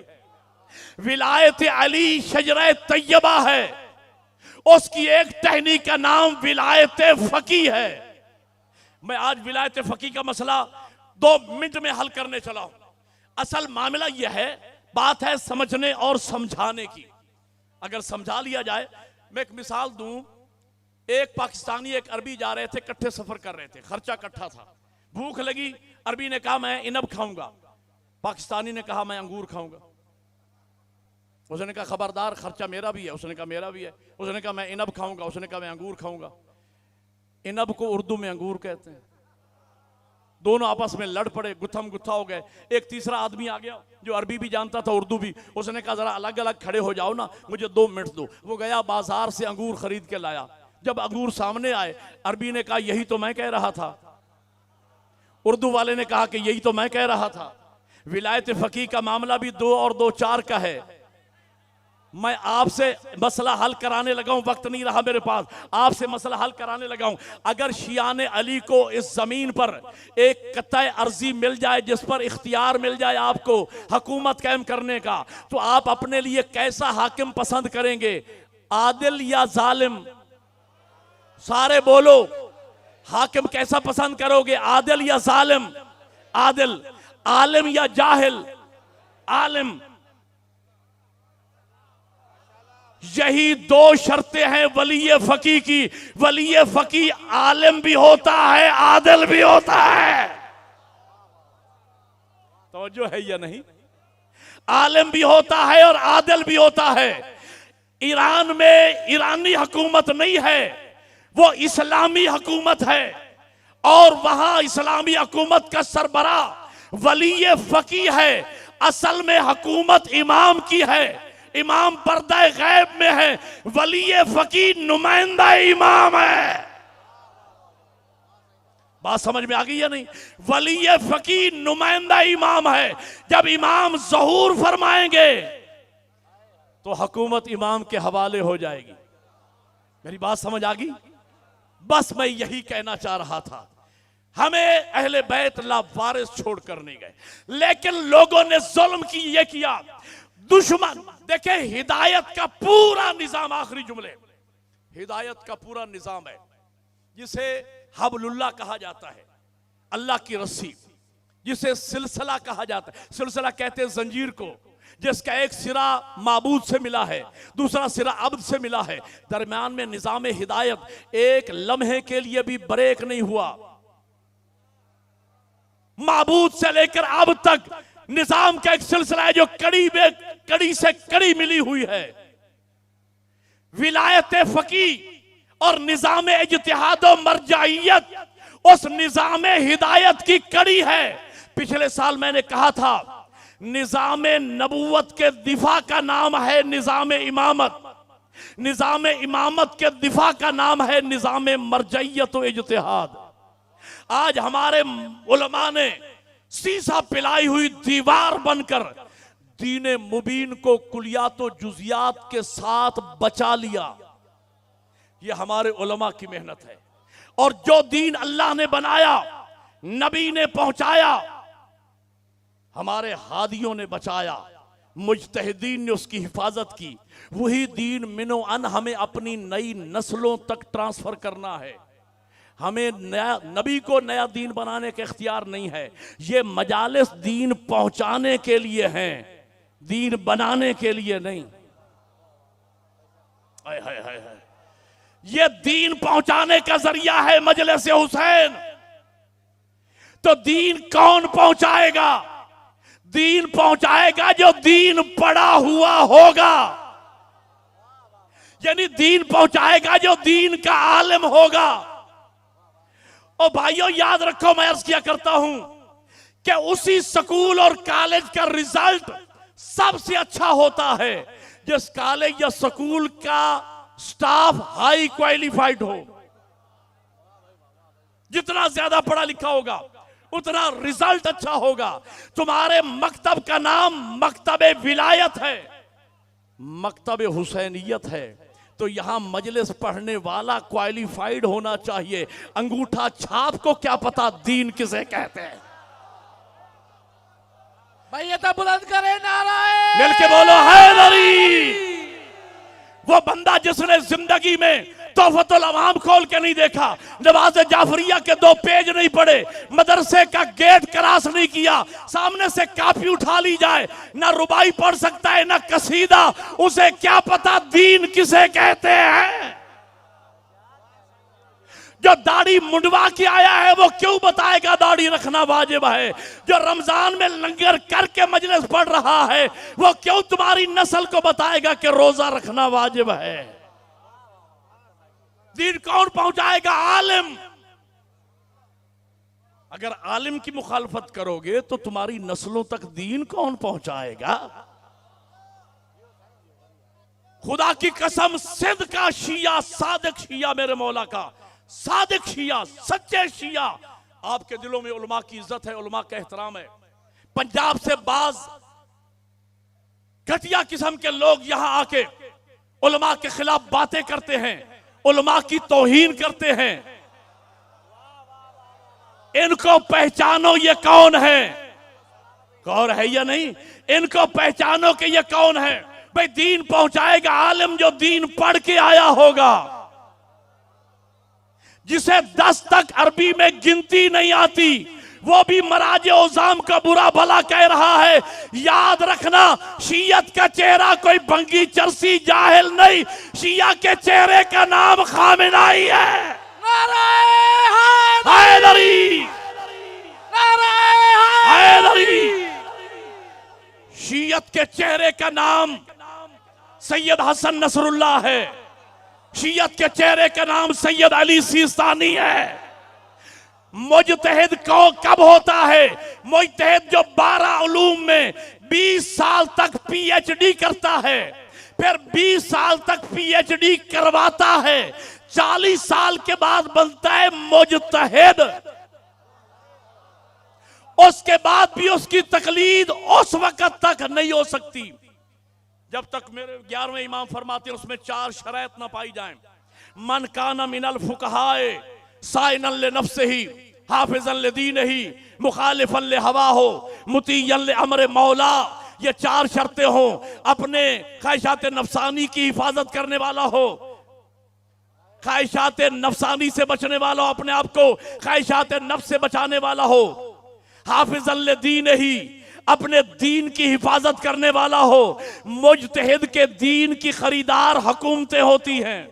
विलायत अली शजरा तैयबा है, उसकी एक टहनी का नाम विलायत फकीह है। मैं आज विलायत फकीह का मसला 2 मिनट में हल करने चला हूं। असल मामला यह है, बात है समझने और समझाने की। अगर समझा लिया जाए, मैं एक मिसाल दूं। एक पाकिस्तानी एक अरबी जा रहे थे, इकट्ठे सफर कर रहे थे, खर्चा इकट्ठा था। भूख लगी, अरबी ने कहा मैं इनब खाऊंगा, पाकिस्तानी ने कहा मैं अंगूर खाऊंगा। उसने कहा खबरदार, खर्चा मेरा भी है। उसने कहा मेरा भी है। उसने कहा मैं इनब खाऊंगा, उसने कहा मैं अंगूर खाऊंगा। इनब को उर्दू में अंगूर कहते हैं। दोनों आपस में लड़ पड़े, गुत्थम गुत्था हो गए। एक तीसरा आदमी आ गया जो अरबी भी जानता था, उर्दू भी। उसने कहा जरा अलग अलग खड़े हो जाओ ना, मुझे 2 मिनट दो। वो गया बाजार से अंगूर खरीद के लाया। जब अंगूर सामने आए, अरबी ने कहा यही तो मैं कह रहा था। उर्दू वाले ने कहा कि यही तो मैं कह रहा था। विलायत फकीह का मामला भी 2 और 2 4 का है। मैं आपसे मसला हल कराने लगा हूं, वक्त नहीं रहा मेरे पास, आपसे मसला हल कराने लगा हूं। अगर शियान अली को इस जमीन पर एक कत्ता अर्जी मिल जाए जिस पर इख्तियार मिल जाए आपको हुकूमत कायम करने का, तो आप अपने लिए कैसा हाकिम पसंद करेंगे, आदिल या जालिम? सारे बोलो, हाकिम कैसा पसंद करोगे, आदिल या जालिम? आदिल। आलिम या जाहिल? आलिम। यही दो शर्तें हैं वली फकी की। वली फकी आलिम भी होता है, आदिल भी होता है। तो जो है या नहीं? आलिम भी होता है और आदिल भी होता है। ईरान में ईरानी हुकूमत नहीं है, वो इस्लामी हुकूमत है, और वहां इस्लामी हुकूमत का सरबरा वली फकी है। असल में हुकूमत इमाम की है, इमाम पर्दा गैब में है, वली फकी नुमाइंदा इमाम है। बात समझ में आ गई या नहीं? वली फकी नुमाइंदा इमाम है। जब इमाम ज़हूर फरमाएंगे तो हुकूमत इमाम के हवाले हो जाएगी। मेरी बात समझ आ गई? बस मैं यही कहना चाह रहा था। हमें अहले बैत लावारिस छोड़ कर नहीं गए, लेकिन लोगों ने जुल्म की, ये किया। दुश्मन देखे, हिदायत का पूरा निजाम, आखिरी जुमले, हिदायत का पूरा निजाम है जिसे हबलुल्लाह कहा जाता है, अल्लाह की रस्सी, जिसे सिलसिला कहा जाता है। सिलसिला कहते हैं जंजीर को, जिसका एक सिरा माबूद से मिला है, दूसरा सिरा अब्द से मिला है, दरम्यान में निजाम हिदायत एक लम्हे के लिए भी ब्रेक नहीं हुआ। माबूद से लेकर अब तक निजाम का एक सिलसिला है जो कड़ी से कड़ी मिली हुई है। विलायत फकी और निजाम इज्तिहाद और मरजाइयत उस निजाम हिदायत की कड़ी है। पिछले साल मैंने कहा था, निजाम नबूवत के दिफा का नाम है निजाम इमामत, निजाम इमामत के दिफा का नाम है निजाम मरजाइयत और इज्तिहाद। आज हमारे उलमा ने शीशा पिलाई हुई दीवार बनकर दीन मुबीन को कुलियात और जुजियात के साथ बचा लिया। यह हमारे उलमा की मेहनत है। और जो दीन अल्लाह ने बनाया, नबी ने पहुंचाया, हमारे हादियों ने बचाया, मुजतहिदीन ने उसकी हिफाजत की, वही दीन मिनो अन हमें अपनी नई नस्लों तक ट्रांसफर करना है। हमें नया नबी को नया दीन बनाने का इख्तियार नहीं है। ये मजालिस दीन पहुंचाने के लिए हैं, दीन बनाने के लिए नहीं। हाय हाय हाय हाय, ये दीन पहुंचाने का जरिया है मजलिस हुसैन। तो दीन कौन पहुंचाएगा? दीन पहुंचाएगा जो दीन पढ़ा हुआ होगा, यानी दीन पहुंचाएगा जो दीन का आलिम होगा। और भाइयों याद रखो, मैं अर्ज किया करता हूं कि उसी स्कूल और कॉलेज का रिजल्ट सबसे अच्छा होता है जिस कॉलेज या स्कूल का स्टाफ हाई क्वालिफाइड हो। जितना ज्यादा पढ़ा लिखा होगा उतना रिजल्ट अच्छा होगा। तुम्हारे मकतब का नाम मकतब विलायत है, मकतब हुसैनियत है, तो यहां मजलिस पढ़ने वाला क्वालिफाइड होना चाहिए। अंगूठा छाप को क्या पता दीन किसे कहते हैं। भाई तो बुलंद करे नाराए, मिलके बोलो हैदरी। वो बंदा जिसने जिंदगी में तोहफतुल अवाम खोल के नहीं देखा, नवाज जाफरिया के 2 पेज नहीं पढ़े, मदरसे का गेट क्रॉस नहीं किया, सामने से कापी उठा ली जाए, ना रुबाई पढ़ सकता है ना कसीदा, उसे क्या पता दीन किसे कहते हैं। जो दाढ़ी मुंडवा के आया है वो क्यों बताएगा दाढ़ी रखना वाजिब है। जो रमजान में लंगर करके मजलिस पढ़ रहा है वो क्यों तुम्हारी नस्ल को बताएगा कि रोजा रखना वाजिब है। दीन कौन पहुंचाएगा? आलिम। अगर आलिम की मुखालफत करोगे तो तुम्हारी नस्लों तक दीन कौन पहुंचाएगा? खुदा की कसम, सिंध का शिया, सादिक शिया, मेरे मौला का सादिक शिया, सच्चे शिया, आपके दिलों में उलमा की इज्जत है, उलमा का एहतराम है। पंजाब से बाज घटिया किस्म के लोग यहां आके उलमा के खिलाफ बातें करते हैं, उलमा की तौहीन करते हैं। इनको पहचानो ये कौन है, कौन है या नहीं, इनको पहचानो कि ये कौन है। भाई दीन पहुंचाएगा आलिम जो दीन पढ़ के आया होगा, जिसे 10 तक अरबी में गिनती नहीं आती, वो भी मराज ओजाम का बुरा भला कह रहा है। याद रखना, शियत का चेहरा कोई भंगी चरसी जाहिल नहीं, शिया के चेहरे का नाम खामेनाई है। हैदरी, हैदरी। शियत के चेहरे का नाम सैयद हसन नसरुल्लाह है, शियत के चेहरे का नाम सैयद अली सिस्तानी है। मुजतहिद को कब होता है? मुजतहिद जो 12 उलूम में 20 साल तक पीएचडी करता है, फिर 20 साल तक पीएचडी करवाता है, 40 साल के बाद बनता है मुजतहिद। उसके बाद भी उसकी तकलीद उस वक्त तक नहीं हो सकती जब तक मेरे 11वें इमाम फरमाते हैं उसमें 4 शराइत ना पाई जाएं। मन काना मिनल फुकहाए साइनन ले नफ्सिही हाफिजन ले दीनिही मुखालिफन ले हवा हो मुतीयन ले अमर मौला। ये 4 शर्तें हों, अपने ख्वाहिशात नफसानी की हिफाजत करने वाला हो, ख्वाहिशात नफसानी से बचने वाला हो, अपने आप को ख्वाहिशात नफ्स से बचाने वाला हो, हाफिजन ले दीनिही अपने दीन की हिफाजत करने वाला हो। मुजतहिद के दीन की खरीदार हुकूमतें होती हैं,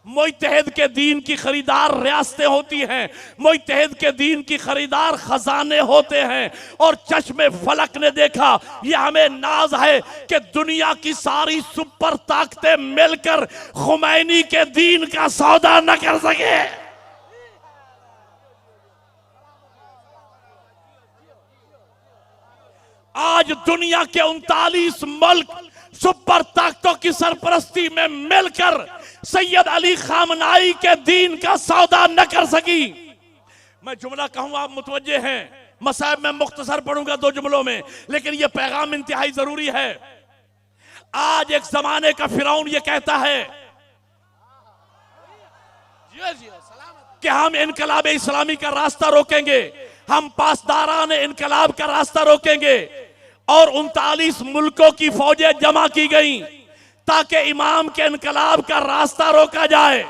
मुजतहिद के दीन की खरीदार रियासतें होती हैं, मुजतहिद के दीन की खरीदार खजाने होते हैं। और चश्मे फलक ने देखा, ये हमें नाज है कि दुनिया की सारी सुपर ताकतें मिलकर खुमैनी के दीन का सौदा न कर सके। आज दुनिया के 39 मुल्क सुपर ताकतों की सरपरस्ती में मिलकर सैयद अली खामनाई के दीन का सौदा न कर सकी। मैं जुमला कहूंगा, आप मुतवज्जे हैं, मसाइब में मुख्तसर पढ़ूंगा 2 जुमलों में, लेकिन यह पैगाम इंतहाई जरूरी है। आज एक जमाने का फिरौन यह कहता है कि हम इनकलाब इस्लामी का रास्ता रोकेंगे, हम पासदारान इनकलाब का रास्ता रोकेंगे। और 39 मुल्कों की फौजें जमा की गईं ताकि इमाम के इनकलाब का रास्ता रोका जाए।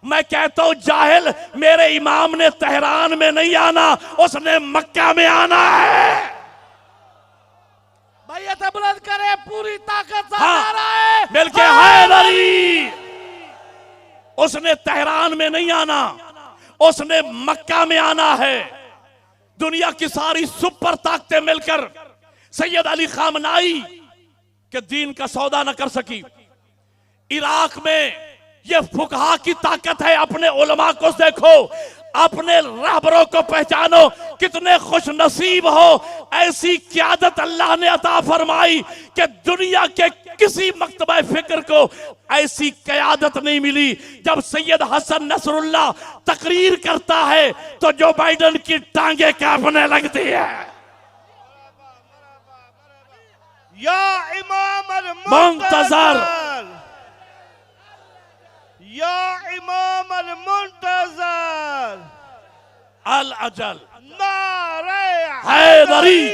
मैं कहता हूं जाहिल, मेरे इमाम ने तेहरान में नहीं आना, उसने मक्का में आना है। बैयत बुलंद करे, पूरी ताकत से हाँ, नारा है मिलके हैदरी। उसने तेहरान में नहीं आना, उसने मक्का में आना है। दुनिया की सारी सुपर ताकतें मिलकर सैयद अली खामनाई के दीन का सौदा न कर सकी। इराक में यह फुकहा की ताकत है। अपने उलमा को देखो, अपने रहबरों को पहचानो, कितने खुश नसीब हो, ऐसी क़यादत अल्लाह ने अता फरमाई कि दुनिया के किसी मकतबा फिक्र को ऐसी क़यादत नहीं मिली। जब सैयद हसन नसरुल्लाह तकरीर करता है तो जो बाइडेन की टांगे कांपने लगती है। या इमाम मुंतज़र, या इमाम मुंतज़र अल अजल नारे हैदरी,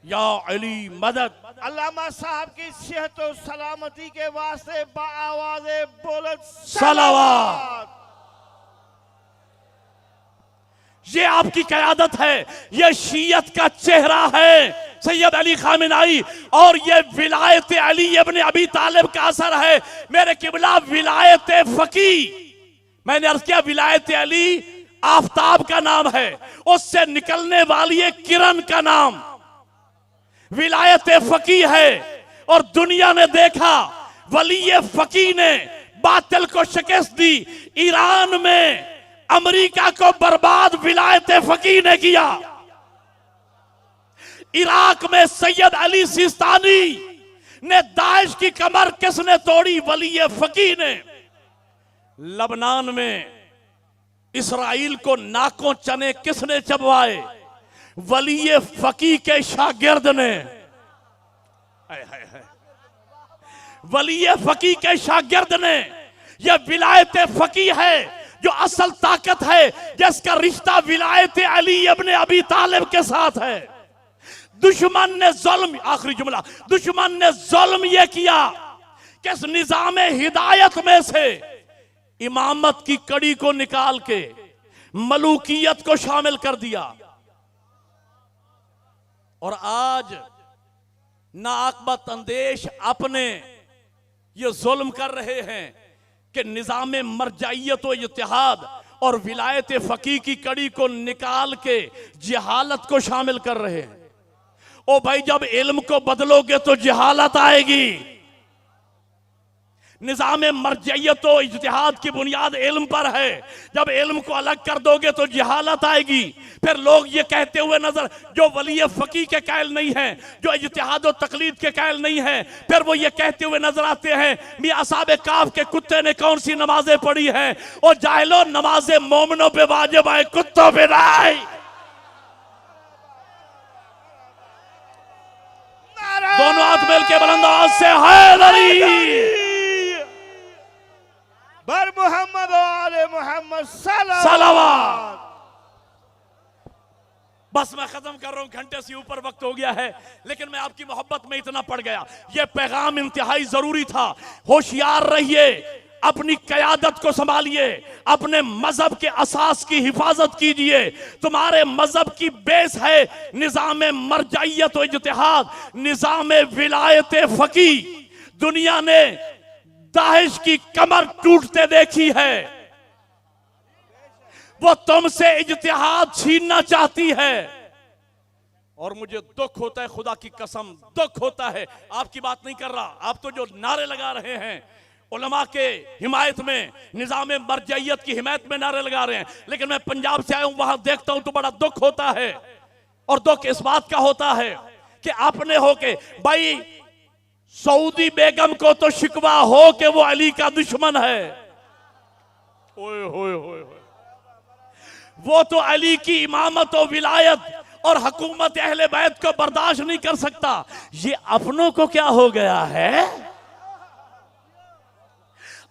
या अली मदद। अल्लामा साहब की सेहत और सलामती के वास्ते बाआवाज़े बुलंद सलावत। ये आपकी क़यादत है, ये शियत का चेहरा है सैयद अली खामेनाई, और ये विलायत अली इब्न अबी तालिब का असर है। मेरे किबला विलायत फकी, मैंने अर्ज किया विलायत अली आफताब का नाम है, उससे निकलने वाली एक किरण का नाम विलायत फकी है। और दुनिया ने देखा वली फकी ने बातिल को शिकस्त दी। ईरान में अमेरिका को बर्बाद विलायत फकी ने किया। इराक में सैयद अली सिस्तानी ने दाइश की कमर किसने तोड़ी? वली फकी ने। लबनान में इसराइल को नाकों चने किसने चबवाए? वली फकी के शागिर्द ने, वली फकी के शागिर्द ने, यह विलायत फकी है जो असल ताकत है, जिसका रिश्ता विलायत अली इब्न अबी तालिब के साथ है। दुश्मन ने जुल्म, आखिरी जुमला, दुश्मन ने जुल्म यह किया कि इस निजाम हिदायत में से इमामत की कड़ी को निकाल के मलूकियत को शामिल कर दिया। और आज नाअक्बत अंदेश अपने ये जुल्म कर रहे हैं कि निजाम मरजाइयत व इत्तेहाद और विलायत फकी की कड़ी को निकाल के जहालत को शामिल कर रहे हैं। ओ भाई, जब इल्म को बदलोगे तो जहालत आएगी। निजाम मरजइयत व इज्तिहाद की बुनियाद इल्म पर है, जब इल्म को अलग कर दोगे तो जहालत आएगी। फिर लोग ये कहते हुए नजर, जो वली फकी के कायल नहीं है, जो इज्तिहाद व तकलीद के कायल नहीं है, फिर वो ये कहते हुए नजर आते हैं, मियां असहाबे काफ के कुत्ते ने कौन सी नमाजें पढ़ी हैं, और जाहिलो नमाजें मोमिनों पे वाजिब है, कुत्तों पे नहीं। दोनों हाथ मिल के बुलंद आवाज से हैदरी बर मोहम्मद आले मोहम्मद सलावत। बस मैं खत्म कर रहा हूं, घंटे से ऊपर वक्त हो गया है, लेकिन मैं आपकी मोहब्बत में इतना पड़ गया, यह पैगाम इंतहाई जरूरी था। होशियार रहिए, अपनी कयादत को संभालिए, अपने मजहब के असास की हिफाजत कीजिए। तुम्हारे मजहब की बेस है निजाम मरजाइयत व इज्तिहाद, निजाम विलायत फकी। दुनिया ने दाहिश की कमर टूटते देखी है, वो तुमसे इज्तिहाद छीनना चाहती है। और मुझे दुख होता है, खुदा की कसम दुख होता है। आपकी बात नहीं कर रहा, आप तो जो नारे लगा रहे हैं उलमा के हिमायत में, निजाम मरजइयत की हिमायत में नारे लगा रहे हैं, लेकिन मैं पंजाब से आया हूं, वहां देखता हूं तो बड़ा दुख होता है। और दुख इस बात का होता है कि आपने होके, भाई सऊदी बेगम को तो शिकवा हो कि वो अली का दुश्मन है, ओए होए होए होए, वो तो अली की इमामत और विलायत और हुकूमत अहले बैत को बर्दाश्त नहीं कर सकता। ये अपनों को क्या हो गया है?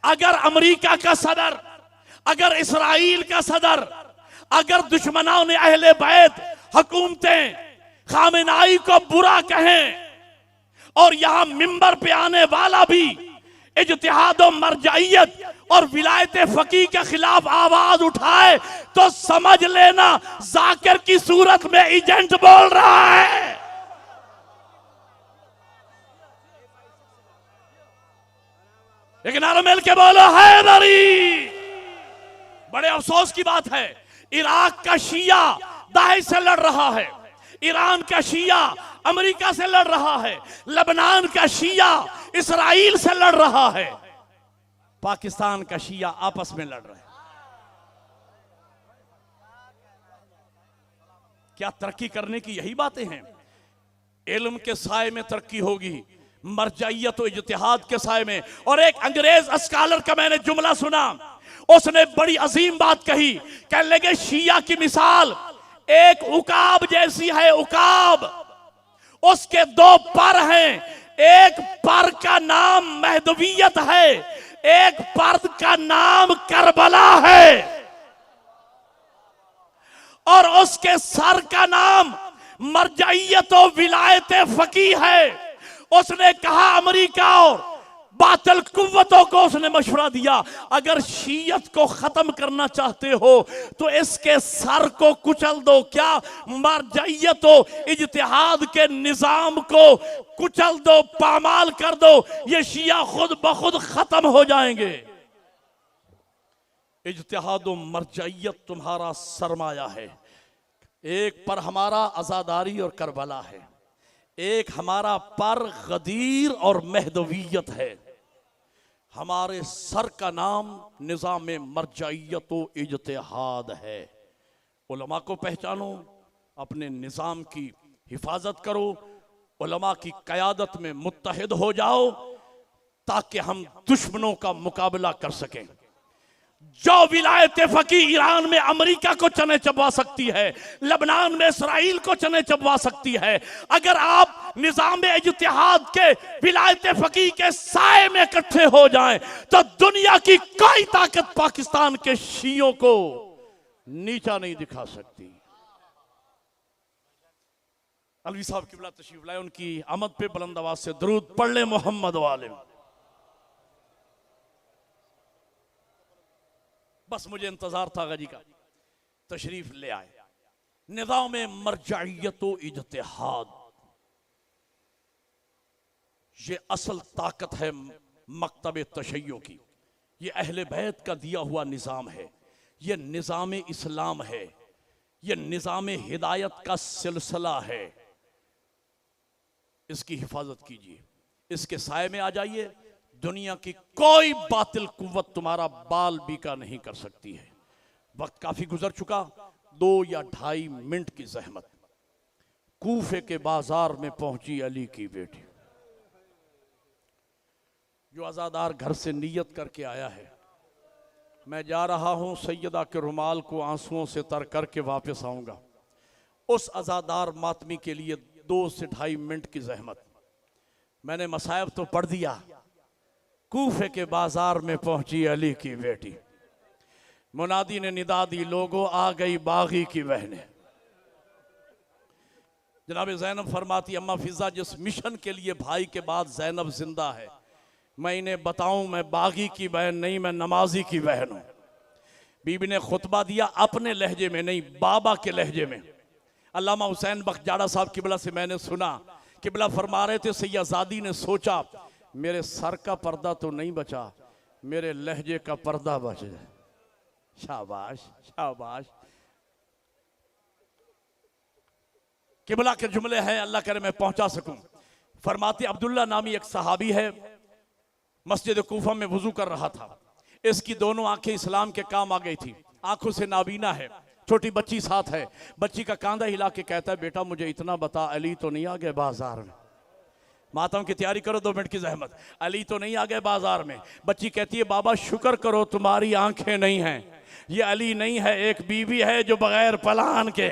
अगर अमेरिका का सदर, अगर इसराइल का सदर, अगर दुश्मनों ने अहले बैत, हुकूमतें खामेनाई को बुरा कहें और यहां मिंबर पे आने वाला भी इज्तिहाद और मरजाइयत और विलायत फकी के खिलाफ आवाज उठाए, तो समझ लेना जाकिर की सूरत में एजेंट बोल रहा है। एक नारा मिल के बोलो हैदरी। बड़े अफसोस की बात है, इराक का शिया दाइश से लड़ रहा है, ईरान का शिया अमेरिका से लड़ रहा है, लेबनान का शिया इसराइल से लड़ रहा है, पाकिस्तान का शिया आपस में लड़ रहे हैं। क्या तरक्की करने की यही बातें हैं? इल्म के साए में तरक्की होगी, मरजाइयत और इज्तिहाद के साए में। और एक अंग्रेज स्कॉलर का मैंने जुमला सुना, उसने बड़ी अजीम बात कही, कहने लगे शिया की मिसाल एक उकाब जैसी है। उकाब, उसके दो पर हैं, एक पर का नाम महदवियत है, एक पर का नाम करबला है, और उसके सर का नाम मरजाइयत और विलायत फकी है। उसने कहा, अमेरिका और बातिल कुव्वतों को उसने मशवरा दिया, अगर शीयत को खत्म करना चाहते हो तो इसके सर को कुचल दो। क्या? मरजाइयत और इज्तिहाद के निजाम को कुचल दो, पामाल कर दो, ये शिया खुद ब खुद खत्म हो जाएंगे। इज्तिहाद और मरजाइयत तुम्हारा सरमाया है। एक पर हमारा आजादारी और करबला है, एक हमारा पर गदीर और महदवियत है। हमारे सर का नाम निजाम मरजाइयत व इज्तिहाद है। उलमा को पहचानो, अपने निजाम की हिफाजत करो, उलमा की क़यादत में मुत्तहिद हो जाओ, ताकि हम दुश्मनों का मुकाबला कर सकें। जो विलायत फकी ईरान में अमेरिका को चने चबवा सकती है, लबनान में इसराइल को चने चबवा सकती है, अगर आप निजाम इज्तिहाद के विलायत फकी के साए में इकट्ठे हो जाएं तो दुनिया की कोई ताकत पाकिस्तान के शियों को नीचा नहीं दिखा सकती। अलवी साहब किबला तशरीफ लाए, उनकी आमद पे बुलंद आवाज से दरूद पढ़ ले मोहम्मद वाले। बस मुझे इंतजार था गाजी का, तशरीफ ले आए। निज़ाम मरजाइयत व इज्तिहाद, ये असल ताकत है मकतब तशय्यो की। ये अहले बैत का दिया हुआ निज़ाम है, ये निज़ाम इस्लाम है, ये निज़ाम हिदायत का सिलसिला है। इसकी हिफाजत कीजिए, इसके साए में आ जाइए। दुनिया की कोई बातिल कुव्वत तुम्हारा बाल बीका नहीं कर सकती है। वक्त काफी गुजर चुका, 2 या 2.5 मिनट की जहमत। कूफे के बाजार में पहुंची अली की बेटी। जो अज़ादार घर से नियत करके आया है, मैं जा रहा हूं सैयदा के रुमाल को आंसुओं से तर करके वापस आऊंगा, उस अज़ादार मातमी के लिए 2 से 2.5 मिनट की जहमत। मैंने मसायब तो पढ़ दिया। कूफे के बाजार में पहुंची अली की बेटी। मुनादी ने निदा दी, लोगों आ गई बागी की बहनें। जनाब ज़ैनब फरमाती, अम्मा फिजा जिस मिशन के लिए भाई के बाद ज़ैनब जिंदा है, मैं इन्हें बताऊं मैं बागी की बहन नहीं, मैं नमाजी की बहन हूं। बीबी ने खुतबा दिया अपने लहजे में नहीं, बाबा के लहजे में। अल्लामा हुसैन बख्श जाड़ा साहब किबला से मैंने सुना, किबला फरमा रहे थे, सैयदादी ने सोचा मेरे सर का पर्दा तो नहीं बचा, मेरे लहजे का पर्दा बच जाए। शाबाश शाबाश। किबला के जुमले हैं, अल्लाह करे मैं पहुंचा सकूं। फरमाते अब्दुल्ला नामी एक सहाबी है, मस्जिद कूफा में वुजू कर रहा था। इसकी दोनों आंखें इस्लाम के काम आ गई थी, आंखों से नाबीना है, छोटी बच्ची साथ है। बच्ची का कांधा हिला के कहता है, बेटा मुझे इतना बता, अली तो नहीं आ गए बाजार में? मातम की तैयारी करो, 2 मिनट की जहमत। अली तो नहीं आ गए बाजार में? बच्ची कहती है, बाबा शुक्र करो तुम्हारी आंखें नहीं हैं, ये अली नहीं है, एक बीवी है जो बगैर पलान के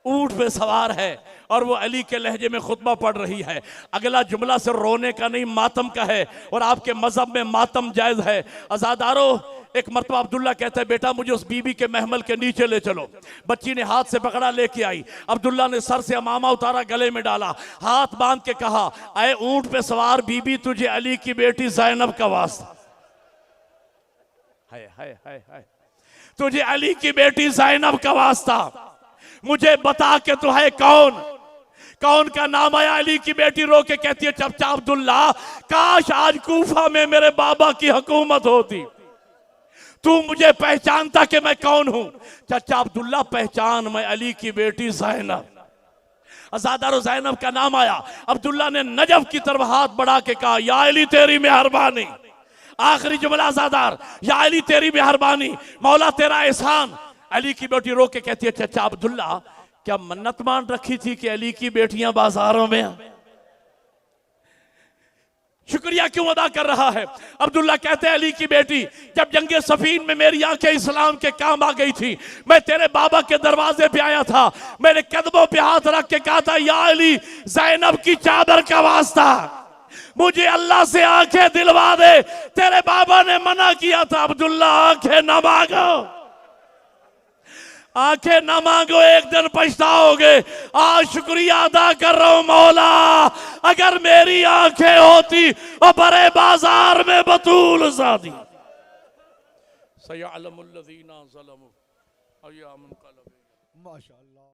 ऊंट पे सवार है और वो अली के लहजे में खुतबा पढ़ रही है। अगला जुमला से रोने का नहीं मातम का है, और आपके मजहब में मातम जायज है। अज़ादारों, एक मरतबा अब्दुल्ला कहता है, बेटा मुझे उस बीबी के महमल के नीचे ले चलो। बच्ची ने हाथ से पकड़ा, लेके आई। अब्दुल्ला ने सर से अमामा उतारा, गले में डाला, हाथ बांध के कहा, अरे ऊंट पे सवार बीबी, तुझे अली की बेटी ज़ैनब का वास्ता, हाय हाय हाय हाय, तुझे अली की बेटी ज़ैनब का वास्ता, मुझे बता के तू है कौन? कौन का नाम आया? अली की बेटी रो के कहती है, चचा अब्दुल्ला, काश आज कूफा में मेरे बाबा की हुकूमत होती, तू मुझे पहचानता कि मैं कौन हूं। चचा अब्दुल्ला पहचान, मैं अली की बेटी ज़ैनब। अज़ादारो ज़ैनब का नाम आया। अब्दुल्ला ने नजफ की तरफ हाथ बढ़ा के कहा, या अली तेरी मेहरबानी। आखिरी जुमला अज़ादार, या अली तेरी मेहरबानी, मौला तेरा एहसान। अली की बेटी रो के कहती है, चचा अब्दुल्ला क्या मन्नत मान रखी थी कि अली की बेटियां बाजारों में? शुक्रिया क्यों अदा कर रहा है? अब्दुल्ला कहते हैं, अली की बेटी, जब जंगे सफीन में मेरी आंखें इस्लाम के काम आ गई थी, मैं तेरे बाबा के दरवाजे पे आया था, मैंने कदमों पे हाथ रख के कहा था, या अली ज़ैनब की चादर का वास्ता, मुझे अल्लाह से आंखें दिलवा दे। तेरे बाबा ने मना किया था, अब्दुल्ला आंखें न मांगो, आंखें ना मांगो, एक दिन पछताओगे। आज शुक्रिया अदा कर रहा हूं मौला, अगर मेरी आंखें होती और बड़े बाजार में बतूल ज़ादी सयअलमुल्लज़ीना ज़लमू। माशाअल्लाह।